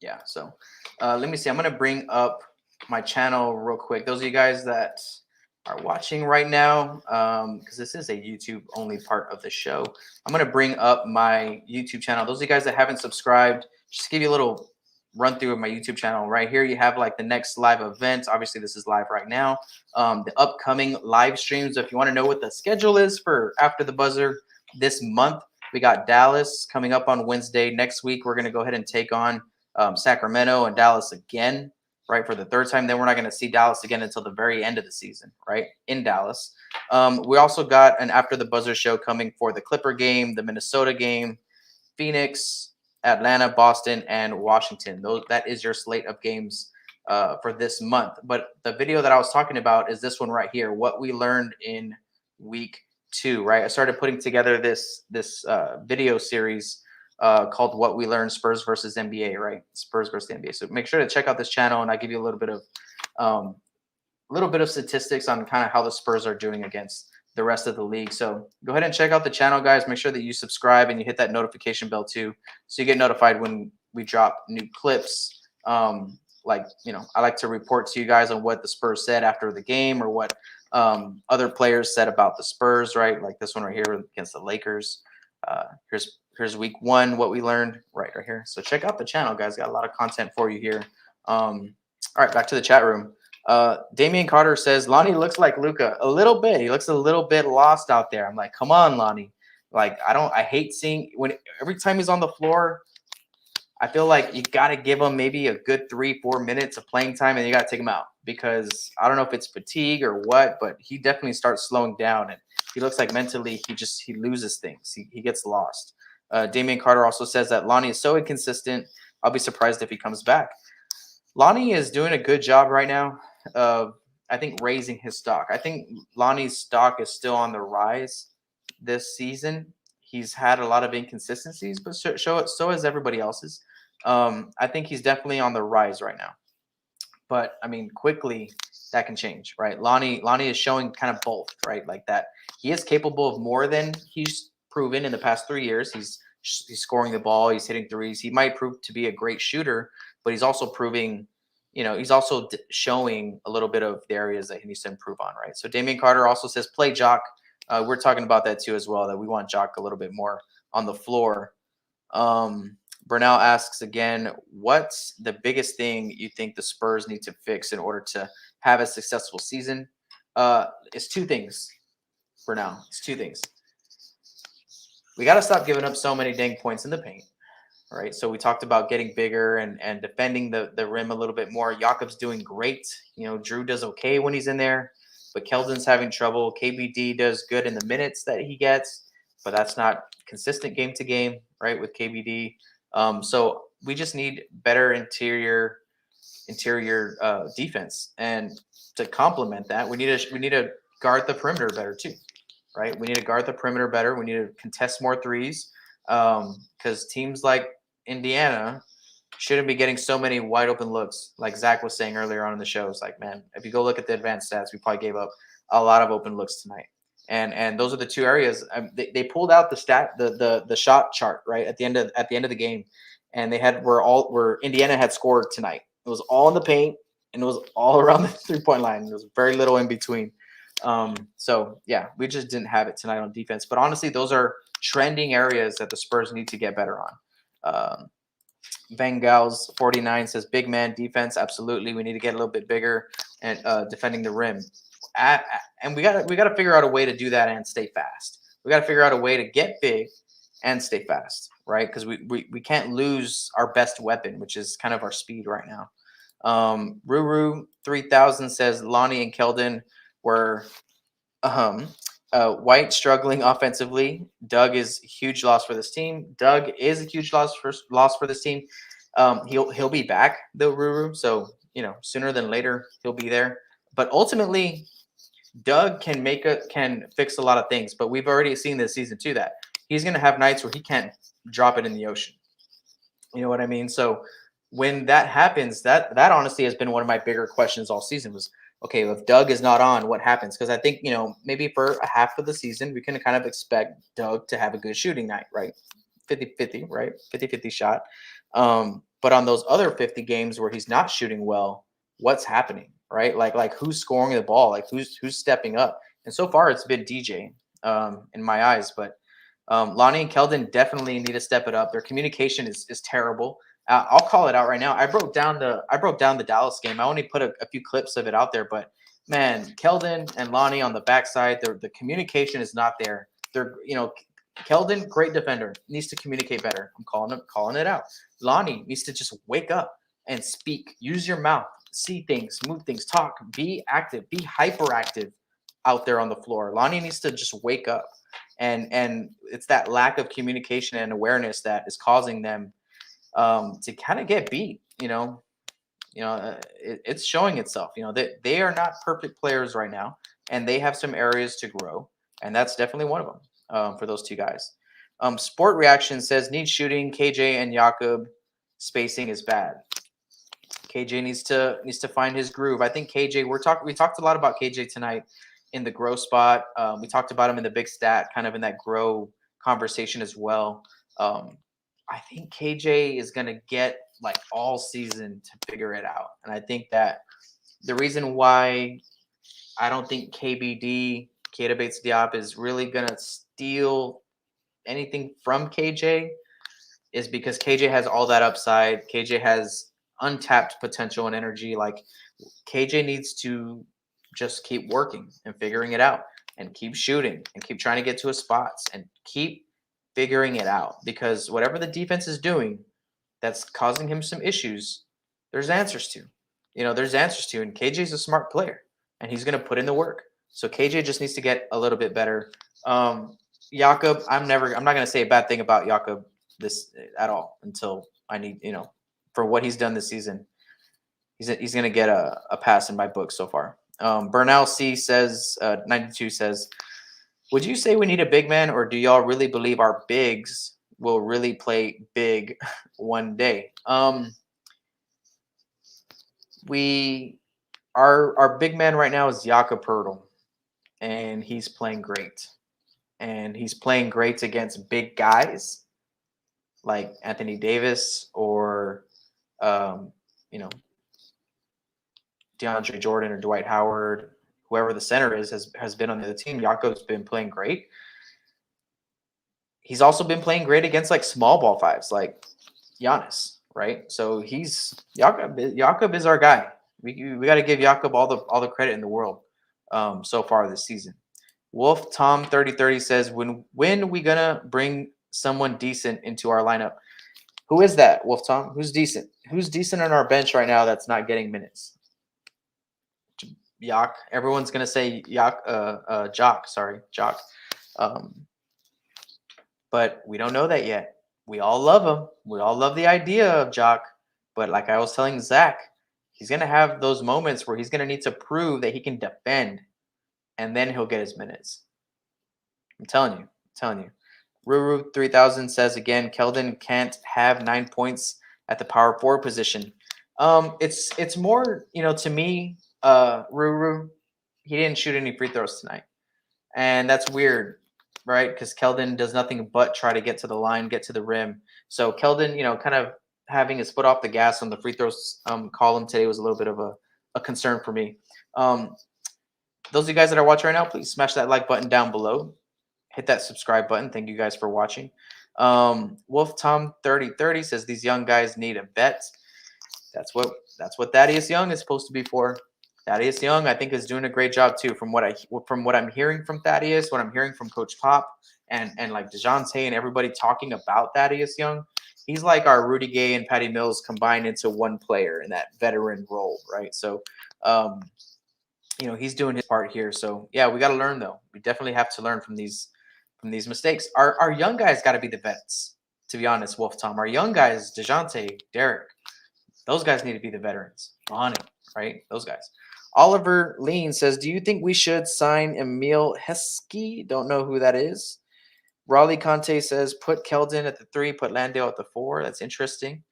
Yeah. So let me see. I'm gonna bring up my channel real quick. Those of you guys that are watching right now, because this is a YouTube only part of the show, I'm gonna bring up my YouTube channel. Those of you guys that haven't subscribed, just to give you a little run through of my YouTube channel. Right here, you have like the next live event. Obviously, this is live right now. The upcoming live streams. If you want to know what the schedule is for After the Buzzer this month, we got Dallas coming up on Wednesday. Next week, we're gonna go ahead and take on Sacramento and Dallas again, right, for the 3rd time. Then we're not going to see Dallas again until the very end of the season, right, in Dallas. We also got an After the Buzzer show coming for the Clipper game, the Minnesota game, Phoenix, Atlanta, Boston, and Washington. That is your slate of games for this month. But the video that I was talking about is this one right here, what we learned in week 2, right? I started putting together this video series called What We Learned, Spurs versus NBA, right? Spurs versus NBA. So make sure to check out this channel, and I give you a little bit of statistics on kind of how the Spurs are doing against the rest of the league. So go ahead and check out the channel, guys. Make sure that you subscribe and you hit that notification bell too, so you get notified when we drop new clips. I like to report to you guys on what the Spurs said after the game, or what other players said about the Spurs, right? Like this one right here against the Lakers. Here's week 1, what we learned right here. So check out the channel, guys. Got a lot of content for you here. All right, back to the chat room. Damian Carter says Lonnie looks like Luka a little bit. He looks a little bit lost out there. I'm like, come on, Lonnie. Like I hate seeing every time he's on the floor. I feel like you got to give him maybe a good 3-4 minutes of playing time, and you got to take him out, because I don't know if it's fatigue or what, but he definitely starts slowing down, and he looks like mentally he loses things. He gets lost. Damian Carter also says that Lonnie is so inconsistent. I'll be surprised if he comes back. Lonnie is doing a good job right now of, I think, raising his stock. I think Lonnie's stock is still on the rise this season. He's had a lot of inconsistencies, but so has everybody else's. I think he's definitely on the rise right now. But I mean, quickly that can change, right? Lonnie is showing kind of both, right? Like that he is capable of more than he's proven in the past 3 years. He's scoring the ball, he's hitting threes. He might prove to be a great shooter, but he's also proving, he's also showing a little bit of the areas that he needs to improve on, right? So Damian Carter also says play Jock. We're talking about that too as well, that we want Jock a little bit more on the floor. Burnell asks again, what's the biggest thing you think the Spurs need to fix in order to have a successful season? It's 2 things, Burnell. It's 2 things. We got to stop giving up so many dang points in the paint, right? So we talked about getting bigger and defending the rim a little bit more. Jakob's doing great. Drew does okay when he's in there, but Keldon's having trouble. KBD does good in the minutes that he gets, but that's not consistent game to game, right, with KBD. So we just need better interior defense, and to complement that, we need to guard the perimeter better too, right? We need to guard the perimeter better. We need to contest more threes, because teams like Indiana shouldn't be getting so many wide open looks. Like Zach was saying earlier on in the show, it's like, man, if you go look at the advanced stats, we probably gave up a lot of open looks tonight. And those are the 2 areas. They pulled out the shot chart right at the end of the game, and they had where Indiana had scored tonight. It was all in the paint, and it was all around the 3-point line. There was very little in between. So yeah, we just didn't have it tonight on defense. But honestly, those are trending areas that the Spurs need to get better on. Van Gaal's 49 says big man defense. Absolutely, we need to get a little bit bigger and defending the rim. And we gotta figure out a way to do that and stay fast. We gotta figure out a way to get big and stay fast, right? Because we can't lose our best weapon, which is kind of our speed right now. Ruru 3000 says Lonnie and Keldon were White struggling offensively. Doug is a huge loss for this team. Doug is a huge loss for this team. He'll be back though, Ruru. So sooner than later he'll be there. But ultimately, Doug can fix a lot of things. But we've already seen this season too that he's gonna have nights where he can't drop it in the ocean. You know what I mean? So when that happens, that honestly has been one of my bigger questions all season was, okay, if Doug is not on, what happens? Because I think, maybe for a half of the season, we can kind of expect Doug to have a good shooting night, right? 50-50, right? 50-50 shot. But on those other 50 games where he's not shooting well, what's happening, right? Like who's scoring the ball? Like who's stepping up? And so far it's been DJ in my eyes. But Lonnie and Keldon definitely need to step it up. Their communication is terrible. I'll call it out right now. I broke down the Dallas game. I only put a few clips of it out there, but man, Keldon and Lonnie on the backside, the communication is not there. Keldon, great defender, needs to communicate better. I'm calling it out. Lonnie needs to just wake up and speak. Use your mouth, see things, move things, talk, be active, be hyperactive out there on the floor. Lonnie needs to just wake up, and it's that lack of communication and awareness that is causing them to kind of get beat. It's showing itself. They are not perfect players right now, and they have some areas to grow, and that's definitely one of them for those two guys. Sport Reaction says need shooting. KJ and Jakob spacing is bad. KJ needs to find his groove. I think KJ. We talked a lot about KJ tonight in the grow spot. We talked about him in the big stat, kind of in that grow conversation as well. I think KJ is going to get like all season to figure it out. And I think that the reason why I don't think KBD, Kieta Bates Diop, is really going to steal anything from KJ is because KJ has all that upside. KJ has untapped potential and energy. Like KJ needs to just keep working and figuring it out and keep shooting and keep trying to get to his spots and keep figuring it out, because whatever the defense is doing that's causing him some issues, there's answers to. There's answers to, and KJ's a smart player and he's going to put in the work. So KJ just needs to get a little bit better. Jakob, I'm not going to say a bad thing about Jakob this at all until I need, for what he's done this season. He's going to get a pass in my book so far. Bernal C says 92 says, would you say we need a big man, or do y'all really believe our bigs will really play big one day? Our big man right now is Jakob Poeltl, and he's playing great. And he's playing great against big guys like Anthony Davis or DeAndre Jordan or Dwight Howard. Whoever the center has been on the team. Jakob's been playing great. He's also been playing great against like small ball fives, like Giannis, right? So Jakob is our guy. We got to give Jakob all the credit in the world so far this season. Wolf Tom 3030 says, when we gonna bring someone decent into our lineup? Who is that, Wolf Tom? Who's decent? Who's decent on our bench right now that's not getting minutes? Jock. Everyone's gonna say Jock. Sorry, Jock. But we don't know that yet. We all love him. We all love the idea of Jock. But like I was telling Zach, he's gonna have those moments where he's gonna need to prove that he can defend, and then he'll get his minutes. I'm telling you. Ruru 3000 says again, Keldon can't have 9 points at the power forward position. It's more, to me. Ruru, he didn't shoot any free throws tonight, and that's weird, right? Because Keldon does nothing but try to get to the line, get to the rim. So Keldon, kind of having his foot off the gas on the free throws column today was a little bit of a concern for me. those of you guys that are watching right now, please smash that like button down below. Hit that subscribe button. Thank you guys for watching. Wolf Tom 3030 says these young guys need a vet. That's what Thaddeus Young is supposed to be for. Thaddeus Young, I think, is doing a great job too. From what I'm hearing from Thaddeus, what I'm hearing from Coach Pop, and like Dejounte and everybody talking about Thaddeus Young, he's like our Rudy Gay and Patty Mills combined into one player in that veteran role, right? So, he's doing his part here. So yeah, we got to learn though. We definitely have to learn from these mistakes. Our young guys got to be the vets. To be honest, Wolf Tom, our young guys, Dejounte, Derek, those guys need to be the veterans. Lonnie, right? Those guys. Oliver Lean says, do you think we should sign Emil Heskey? Don't know who that is. Raleigh Conte says, put Keldon at the 3, put Landale at the 4. That's interesting.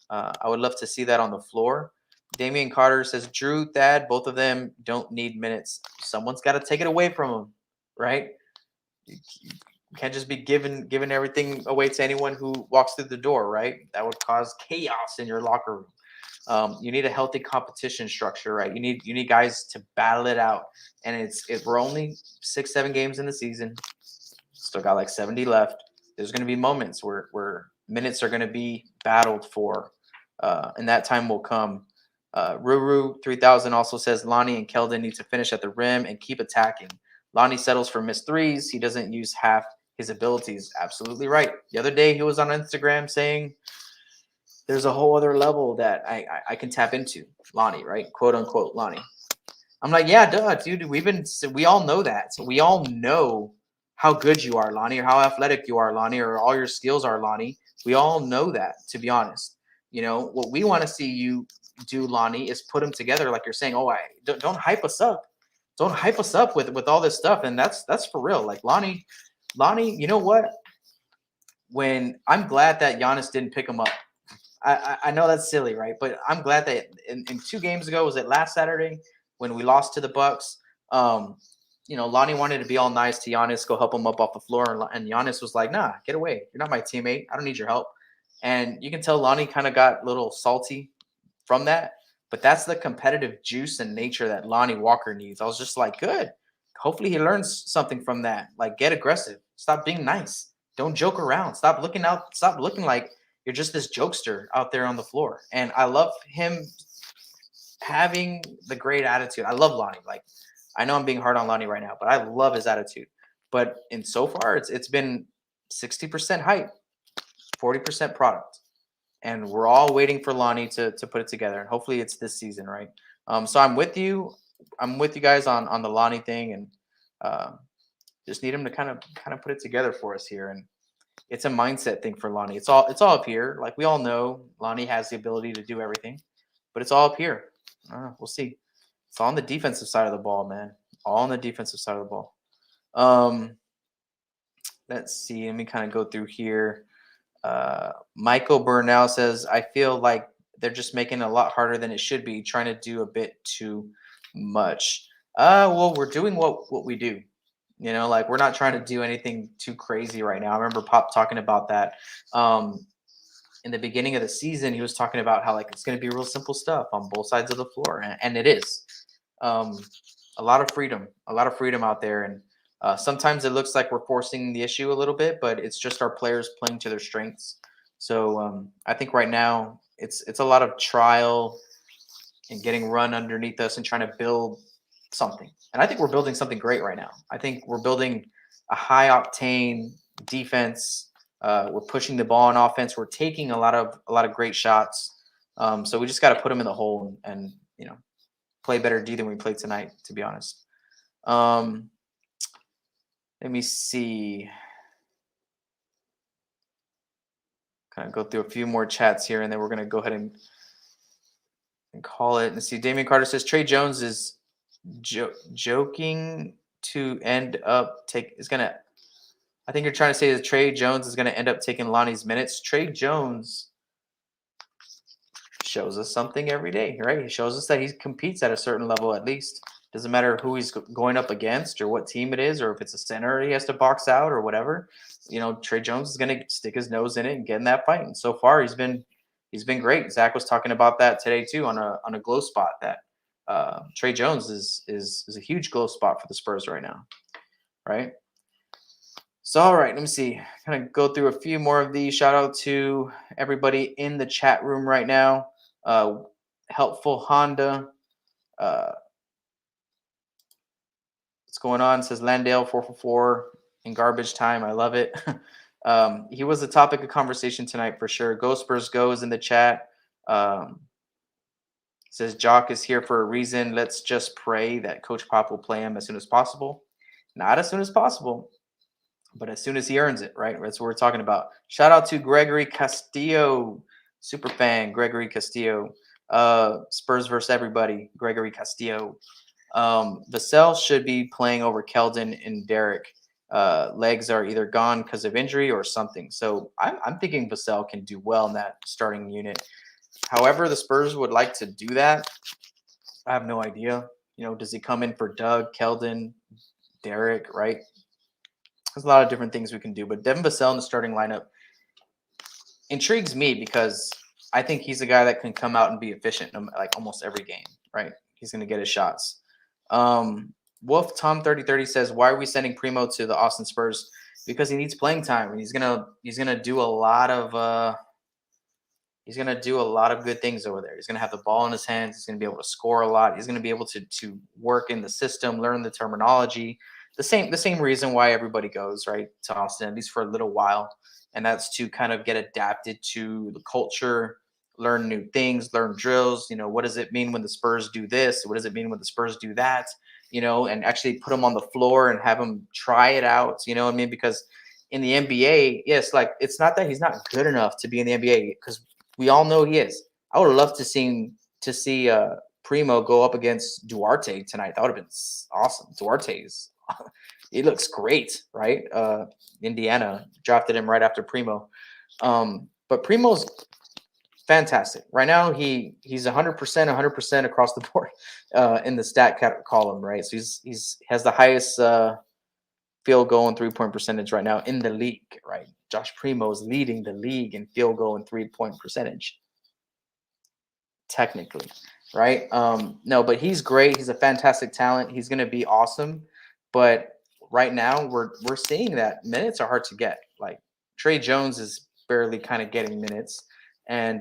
I would love to see that on the floor. Damian Carter says, Drew, Thad, both of them don't need minutes. Someone's got to take it away from them, right? You can't just be giving everything away to anyone who walks through the door, right? That would cause chaos in your locker room. You need a healthy competition structure, right? You need guys to battle it out. And we're only 6-7 games in the season. Still got like 70 left. There's going to be moments where minutes are going to be battled for, and that time will come. Ruru 3000 also says Lonnie and Keldon need to finish at the rim and keep attacking. Lonnie settles for missed threes. He doesn't use half his abilities. Absolutely right. The other day he was on Instagram saying there's a whole other level that I can tap into. Lonnie, right? Quote unquote Lonnie. I'm like, yeah, duh, dude. We all know that. So we all know how good you are, Lonnie, or how athletic you are, Lonnie, or all your skills are, Lonnie. We all know that, to be honest. What we want to see you do, Lonnie, is put them together like you're saying. Oh, don't hype us up. Don't hype us up with all this stuff. And that's for real. Like Lonnie, you know what? When I'm glad that Giannis didn't pick him up. I know that's silly, right? But I'm glad that in 2 games ago, was it last Saturday when we lost to the Bucks? Lonnie wanted to be all nice to Giannis, go help him up off the floor, and Giannis was like, "Nah, get away. You're not my teammate. I don't need your help." And you can tell Lonnie kind of got a little salty from that. But that's the competitive juice and nature that Lonnie Walker needs. I was just like, good. Hopefully he learns something from that. Like, get aggressive. Stop being nice. Don't joke around. Stop looking like you're just this jokester out there on the floor. And I love him having the great attitude. I love Lonnie. Like, I know I'm being hard on Lonnie right now, but I love his attitude. But so far, it's been 60% hype, 40% product. And we're all waiting for Lonnie to put it together. And hopefully it's this season, right? So I'm with you. I'm with you guys on the Lonnie thing, and just need him to kind of put it together for us here. And it's a mindset thing for Lonnie. It's all up here. Like we all know, Lonnie has the ability to do everything, but it's all up here. We'll see. It's all on the defensive side of the ball, man. All on the defensive side of the ball. Let's see. Let me kind of go through here. Michael Burnell says, I feel like they're just making it a lot harder than it should be, trying to do a bit too much. Well, we're doing what we do. Like we're not trying to do anything too crazy right now. I remember Pop talking about that. In the beginning of the season, he was talking about how like it's going to be real simple stuff on both sides of the floor, and it is. A lot of freedom out there, and sometimes it looks like we're forcing the issue a little bit, but it's just our players playing to their strengths. So I think right now it's a lot of trial and getting run underneath us and trying to build something. And I think we're building something great right now. I think we're building a high octane defense. We're pushing the ball on offense. We're taking a lot of great shots. So we just got to put them in the hole and play better D than we played tonight, to be honest. Let me see. Kind of go through a few more chats here, and then we're going to go ahead and call it. Let's see. Damian Carter says Tre Jones is joking to end up I think you're trying to say that Tre Jones is going to end up taking Lonnie's minutes. Tre Jones shows us something every day, right? He shows us that he competes at a certain level at least. Doesn't matter who he's going up against or what team it is, or if it's a center he has to box out or whatever. Tre Jones is going to stick his nose in it and get in that fight. And so far, he's been great. Zach was talking about that today too on a glow spot that Tre Jones is a huge glow spot for the Spurs right now, right? So, all right, let me see. Kind of go through a few more of these. Shout out to everybody in the chat room right now. Helpful Honda. What's going on? Says Landale 444 in garbage time. I love it. He was the topic of conversation tonight for sure. Go Spurs goes in the chat. Says Jock is here for a reason. Let's just pray that Coach Pop will play him as soon as possible. Not as soon as possible, but as soon as he earns it, right? That's what we're talking about. Shout out to Gregory Castillo, super fan Gregory Castillo. Spurs versus everybody, Gregory Castillo. Vassell should be playing over Keldon and Derek. Legs are either gone because of injury or something. So I'm thinking Vassell can do well in that starting unit. However, the Spurs would like to do that. I have no idea. Does he come in for Doug, Keldon, Derek, right? There's a lot of different things we can do. But Devin Vassell in the starting lineup intrigues me because I think he's a guy that can come out and be efficient like almost every game, right? He's going to get his shots. Wolf Tom 3030 says, why are we sending Primo to the Austin Spurs? Because he needs playing time, and he's gonna do a lot of good things over there. He's gonna have the ball in his hands. He's gonna be able to score a lot. He's gonna be able to work in the system, learn the terminology. The same reason why everybody goes right to Austin, at least for a little while, and that's to kind of get adapted to the culture, learn new things, learn drills. What does it mean when the Spurs do this? What does it mean when the Spurs do that? And actually put him on the floor and have him try it out. You know what I mean? Because in the NBA, yes, like it's not that he's not good enough to be in the NBA, because we all know he is. I would love to see Primo go up against Duarte tonight. That would have been awesome. Duarte's he looks great, right? Indiana drafted him right after Primo. But Primo's fantastic. Right now, he's 100% across the board in the stat column, right? So he's has the highest field goal and 3-point percentage right now in the league, right? Josh Primo is leading the league in field goal and 3-point percentage, technically, right? No, but he's great. He's a fantastic talent. He's going to be awesome. But right now, we're seeing that minutes are hard to get. Like Tre Jones is barely kind of getting minutes, and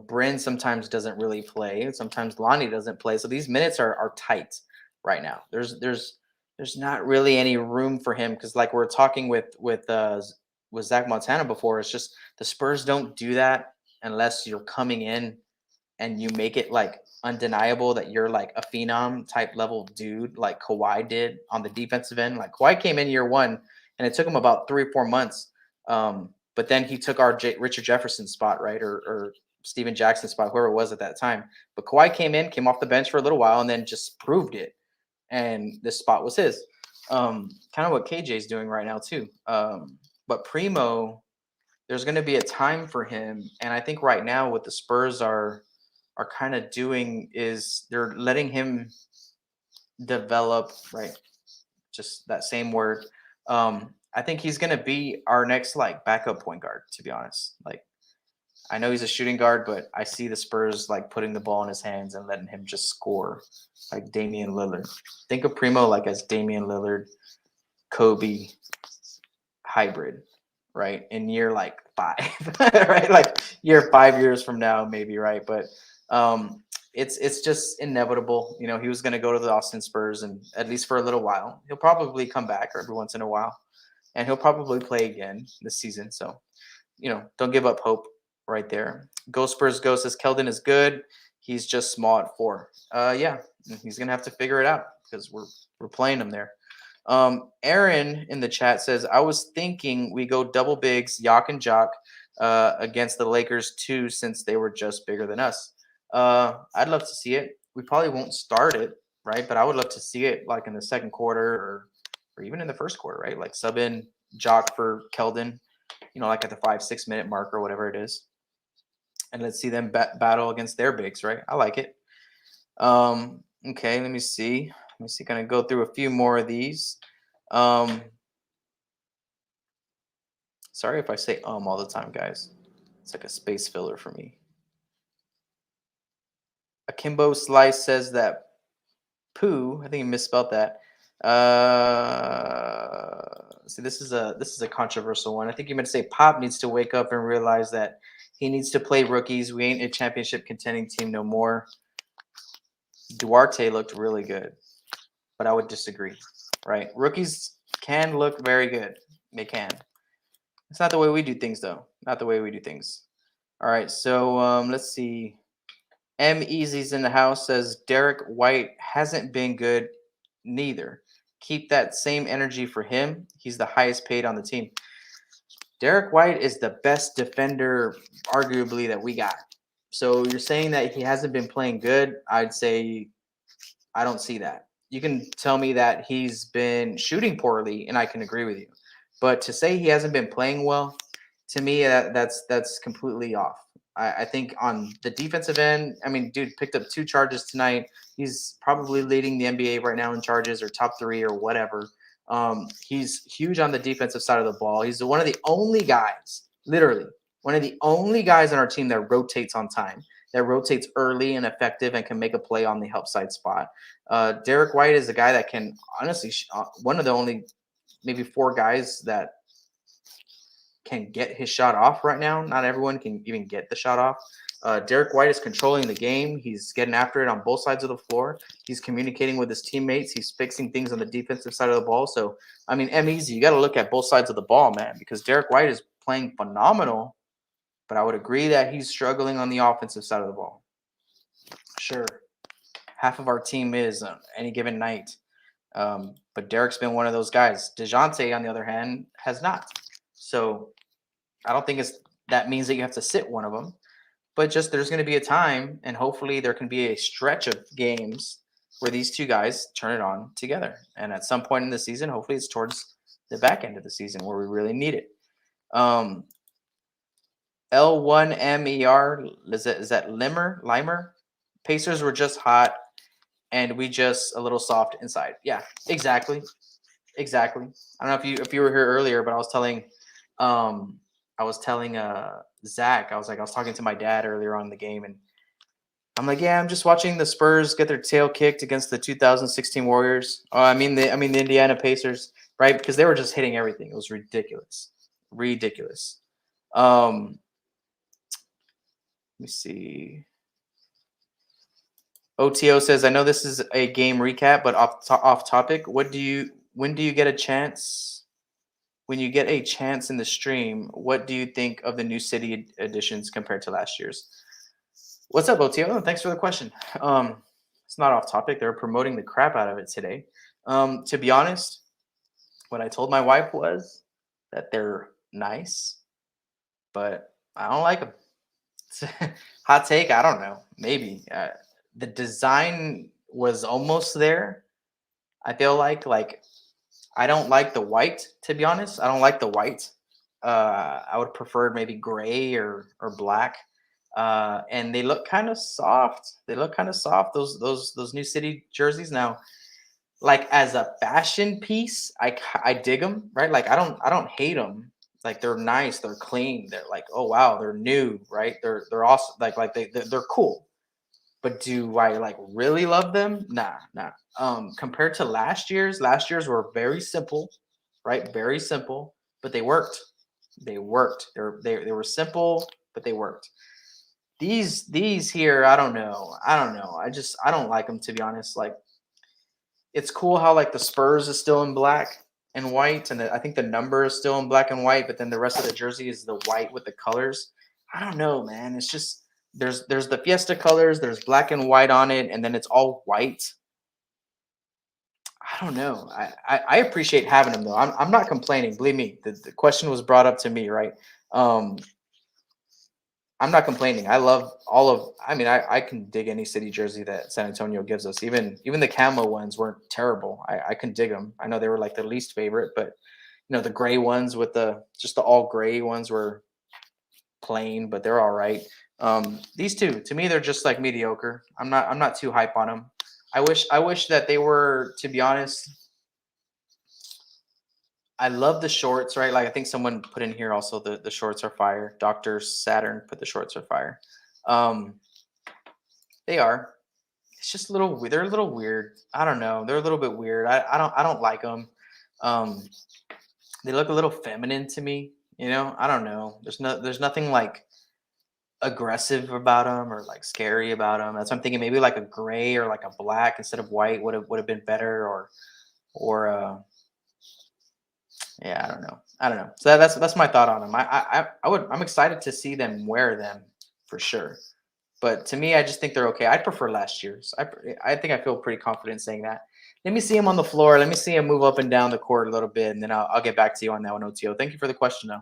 Bryn sometimes doesn't really play. Sometimes Lonnie doesn't play. So these minutes are tight right now. There's not really any room for him, because like we're talking with Zach Montana before, it's just the Spurs don't do that unless you're coming in and you make it like undeniable that you're like a phenom type level dude, like Kawhi did on the defensive end. Like Kawhi came in year one and it took him about 3 or 4 months. But then he took our Richard Jefferson spot, right? Or Steven Jackson spot, whoever it was at that time. But Kawhi came off the bench for a little while and then just proved it. And this spot was his. Kind of what KJ's doing right now too. But Primo, there's going to be a time for him. And I think right now what the Spurs are kind of doing is they're letting him develop, right? Just that same word. I think he's going to be our next like backup point guard, to be honest. Like, I know he's a shooting guard, but I see the Spurs like putting the ball in his hands and letting him just score like Damian Lillard. Think of Primo like as Damian Lillard, Kobe hybrid, right? In year like 5, right? Like year 5 years from now, maybe, right? But it's just inevitable. He was going to go to the Austin Spurs, and at least for a little while. He'll probably come back every once in a while, and he'll probably play again this season. So, don't give up hope right there. Go Spurs Go says Keldon is good. He's just small at 4. Yeah, he's going to have to figure it out because we're playing him there. Aaron in the chat says, I was thinking we go double bigs, Jock and Jock, against the Lakers too, since they were just bigger than us. I'd love to see it. We probably won't start it, right? But I would love to see it like in the second quarter or even in the first quarter, right? Like sub in Jock for Keldon, like at the 5-6 minute mark or whatever it is. And let's see them battle against their bigs, right? I like it. Okay, let me see. Gonna go through a few more of these. Sorry if I say all the time, guys. It's like a space filler for me. Akimbo Slice says that Pooh, I think he misspelled that. See, this is a controversial one. I think you meant to say Pop needs to wake up and realize that he needs to play rookies. We ain't a championship contending team no more. Duarte looked really good, but I would disagree. Right? Rookies can look very good. They can. It's not the way we do things, though. Not the way we do things. All right, so let's see. M Easy's in the house says Derek White hasn't been good neither. Keep that same energy for him. He's the highest paid on the team. Derek White is the best defender, arguably, that we got. So you're saying that he hasn't been playing good? I'd say I don't see that. You can tell me that he's been shooting poorly, and I can agree with you. But to say he hasn't been playing well, to me, that's completely off. I think on the defensive end, I mean, dude picked up 2 charges tonight. He's probably leading the NBA right now in charges or top 3 or whatever. He's huge on the defensive side of the ball. He's one of the only guys, literally, one of the only guys on our team that rotates on time, that rotates early and effective and can make a play on the help side spot. Derek White is a guy that can honestly, one of the only maybe 4 guys that can get his shot off right now. Not everyone can even get the shot off. Derek White is controlling the game. He's getting after it on both sides of the floor. He's communicating with his teammates. He's fixing things on the defensive side of the ball. So, I mean, you got to look at both sides of the ball, man, because Derek White is playing phenomenal, but I would agree that he's struggling on the offensive side of the ball. Sure. Half of our team is any given night. But Derek's been one of those guys. Dejounte, on the other hand, has not. So I don't think that means that you have to sit one of them. But just there's going to be a time, and hopefully there can be a stretch of games where these 2 guys turn it on together. And at some point in the season, hopefully it's towards the back end of the season where we really need it. L1MER, is that Limer? Pacers were just hot, and we just a little soft inside. Yeah, exactly. I don't know if you were here earlier, but I was telling Zach, I was talking to my dad earlier on in the game, and I'm like, yeah, I'm just watching the Spurs get their tail kicked against the 2016 Warriors. I mean the Indiana Pacers, right? Because they were just hitting everything. It was ridiculous. Let me see. OTO says, I know this is a game recap, but off topic. When do you get a chance? When you get a chance in the stream, what do you think of the new city editions compared to last year's? What's up, OTO? Thanks for the question. It's not off topic. They're promoting the crap out of it today. To be honest, what I told my wife was that they're nice, but I don't like them. Hot take, I don't know. Maybe. The design was almost there. I feel like I don't like the white, to be honest. I don't like the white. I would prefer maybe gray or black. And they look kind of soft. Those new city jerseys now. Like as a fashion piece, I dig them, right? Like I don't hate them. Like they're nice, they're clean, they're like, oh wow, they're new, right? They're awesome. They're cool. But do I like really love them? Nah. Compared to last year's were very simple, right? Very simple, but they worked. They were simple, but they worked. These here, I don't know. I don't like them, to be honest. Like it's cool how like the Spurs is still in black and white, and I think the number is still in black and white, but then the rest of the jersey is the white with the colors. I don't know, man. It's just there's the Fiesta colors, there's black and white on it, and then it's all white. I don't know. I appreciate having them though. I'm not complaining. Believe me, the question was brought up to me, right? I'm not complaining. I love all of. I mean, I can dig any city jersey that San Antonio gives us. Even the camo ones weren't terrible. I can dig them. I know they were like the least favorite, but the gray ones with the all gray ones were plain, but they're all right. These two, to me, they're just like mediocre. I'm not too hype on them. I wish that they were, to be honest. I love the shorts, right? Like I think someone put in here also the shorts are fire. Dr. Saturn put the shorts are fire. They are. It's just a little. They're a little weird. I don't know. They're a little bit weird. I don't like them. Um, they look a little feminine to me. I don't know. There's nothing like aggressive about them or like scary about them. That's what I'm thinking. Maybe like a gray or like a black instead of white would have been better. Or yeah, I don't know. So that's my thought on them. I'm excited to see them wear them for sure. But to me, I just think they're okay. I prefer last year's. I think I feel pretty confident saying that. Let me see him on the floor. Let me see him move up and down the court a little bit, and then I'll get back to you on that one, OTO. Thank you for the question, though.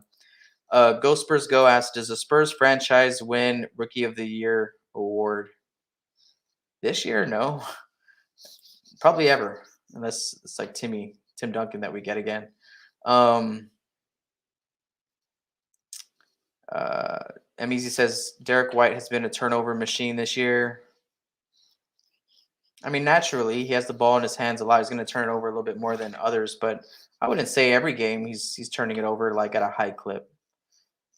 Go Spurs Go asks, does the Spurs franchise win Rookie of the Year award this year? No, probably ever, unless it's like Tim Duncan that we get again. Easy says Derek White has been a turnover machine this year. I mean, naturally, he has the ball in his hands a lot. He's going to turn it over a little bit more than others, but I wouldn't say every game he's turning it over like at a high clip.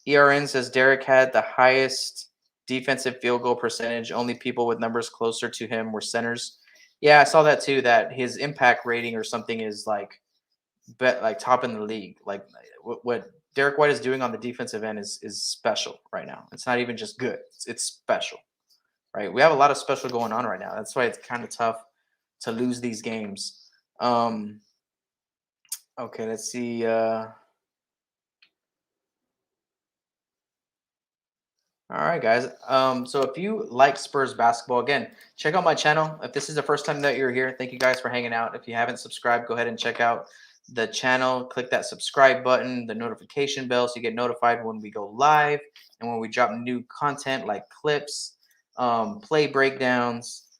ERN says Derek had the highest defensive field goal percentage. Only people with numbers closer to him were centers. Yeah, I saw that too. That his impact rating or something is like top in the league. Like what Derek White is doing on the defensive end is special right now. It's not even just good. It's special. Right? We have a lot of special going on right now. That's why it's kind of tough to lose these games. Okay, let's see. All right, guys. So if you like Spurs basketball, again, check out my channel. If this is the first time that you're here, thank you guys for hanging out. If you haven't subscribed, go ahead and check out the channel. Click that subscribe button, the notification bell, so you get notified when we go live and when we drop new content like clips, play breakdowns,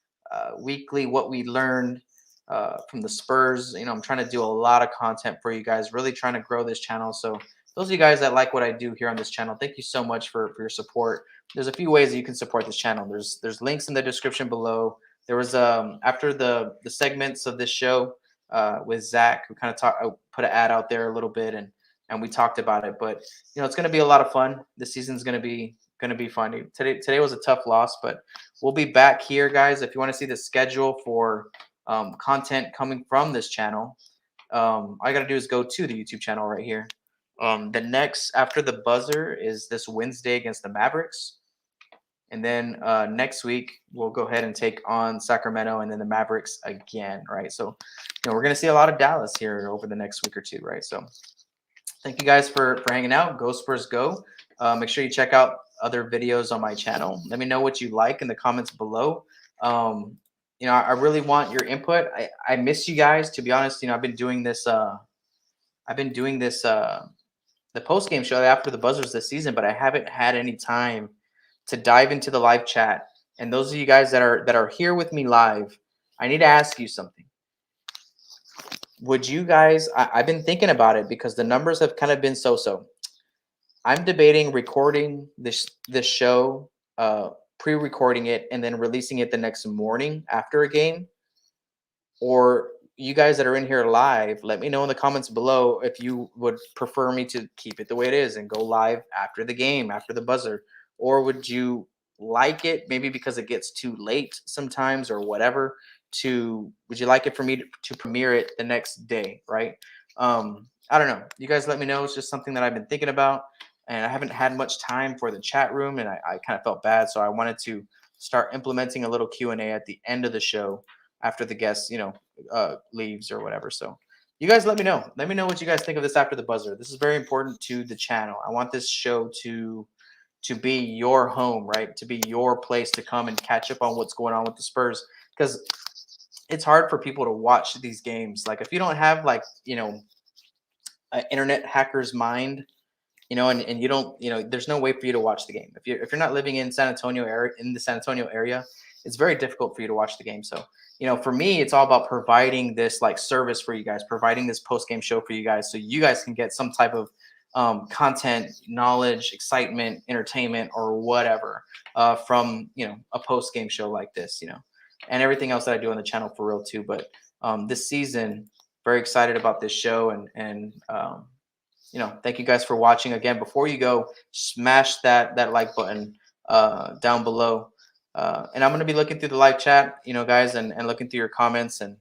weekly what we learned from the Spurs. I'm trying to do a lot of content for you guys, really trying to grow this channel. So those of you guys that like what I do here on this channel, thank you so much for your support. There's a few ways that you can support this channel. There's links in the description below. There was after the segments of this show with Zach, who kind of I put an ad out there a little bit and we talked about it. But it's going to be a lot of fun. This season's going to be fun. Today was a tough loss, but we'll be back here, guys. If you want to see the schedule for content coming from this channel, all you got to do is go to the YouTube channel right here. The next after the buzzer is this Wednesday against the Mavericks. And then next week, we'll go ahead and take on Sacramento and then the Mavericks again, right? So, we're going to see a lot of Dallas here over the next week or two, right? So thank you guys for hanging out. Go Spurs Go. Make sure you check out other videos on my channel. Let me know what you like in the comments below. I really want your input. I miss you guys, to be honest. I've been doing this the post-game show after the buzzers this season, but I haven't had any time to dive into the live chat. And those of you guys that are here with me live, I need to ask you something. Would you guys, I've been thinking about it because the numbers have kind of been so-so. I'm debating recording this show, pre-recording it, and then releasing it the next morning after a game. Or you guys that are in here live, let me know in the comments below if you would prefer me to keep it the way it is and go live after the game, after the buzzer. Or would you like it, maybe because it gets too late sometimes or whatever, would you like it for me to premiere it the next day, right? I don't know. You guys let me know. It's just something that I've been thinking about. And I haven't had much time for the chat room, and I kind of felt bad. So I wanted to start implementing a little Q&A at the end of the show after the guest, leaves or whatever. So you guys let me know. Let me know what you guys think of this after the buzzer. This is very important to the channel. I want this show to be your home, right? To be your place to come and catch up on what's going on with the Spurs. Because it's hard for people to watch these games. Like if you don't have an internet hacker's mind, and you don't, there's no way for you to watch the game. If you're not living in the San Antonio area, it's very difficult for you to watch the game. So, for me, it's all about providing this service for you guys, providing this post-game show for you guys, so you guys can get some type of content, knowledge, excitement, entertainment, or whatever from, a post-game show like this, and everything else that I do on the channel for real too. But this season, very excited about this show and thank you guys for watching. Again, before you go, smash that like button down below. And I'm gonna be looking through the live chat, guys, and looking through your comments and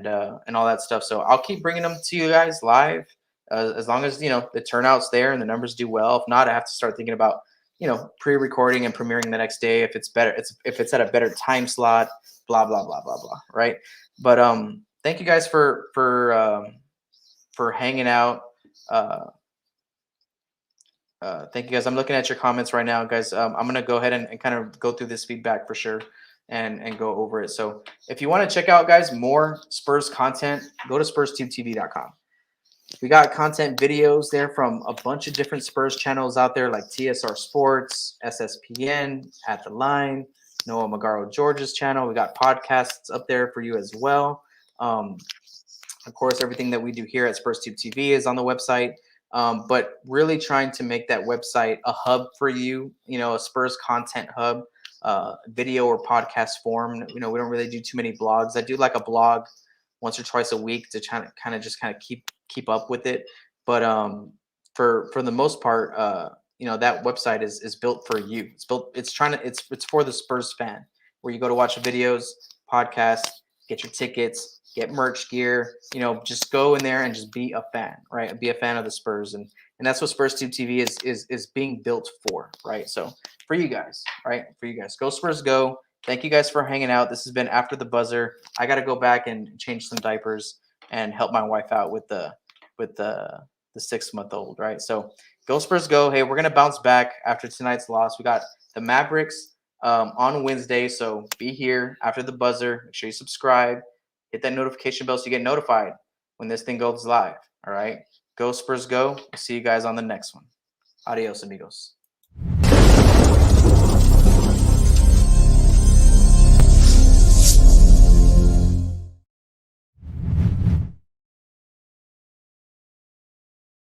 all that stuff. So I'll keep bringing them to you guys live as long as the turnout's there and the numbers do well. If not, I have to start thinking about pre-recording and premiering the next day if it's better. If it's at a better time slot. Blah blah blah blah blah. Right. But thank you guys for hanging out. Thank you guys. I'm looking at your comments right now, guys. I'm gonna go ahead and kind of go through this feedback for sure and go over it. So if you want to check out, guys, more Spurs content, go to SpursTubeTV.com. We got content videos there from a bunch of different Spurs channels out there, like TSR Sports, SSPN, At the Line, Noah Magaro George's channel. We got podcasts up there for you as well. Of course, everything that we do here at SpursTube TV is on the website. But really trying to make that website a hub for you, a Spurs content hub, video or podcast form. We don't really do too many blogs. I do like a blog once or twice a week to kind of keep up with it. But for the most part, that website is built for you. It's for the Spurs fan, where you go to watch videos, podcasts, get your tickets, get merch gear, just go in there and just be a fan, right? Be a fan of the Spurs. And that's what SpursTube TV is being built for, right? So for you guys, right? For you guys, go Spurs, go. Thank you guys for hanging out. This has been After the Buzzer. I got to go back and change some diapers and help my wife out with the 6-month-old, right? So go Spurs, go. Hey, we're going to bounce back after tonight's loss. We got the Mavericks on Wednesday. So be here after the buzzer. Make sure you subscribe. Hit that notification bell so you get notified when this thing goes live. All right. Go Spurs, go. We'll see you guys on the next one. Adios, amigos.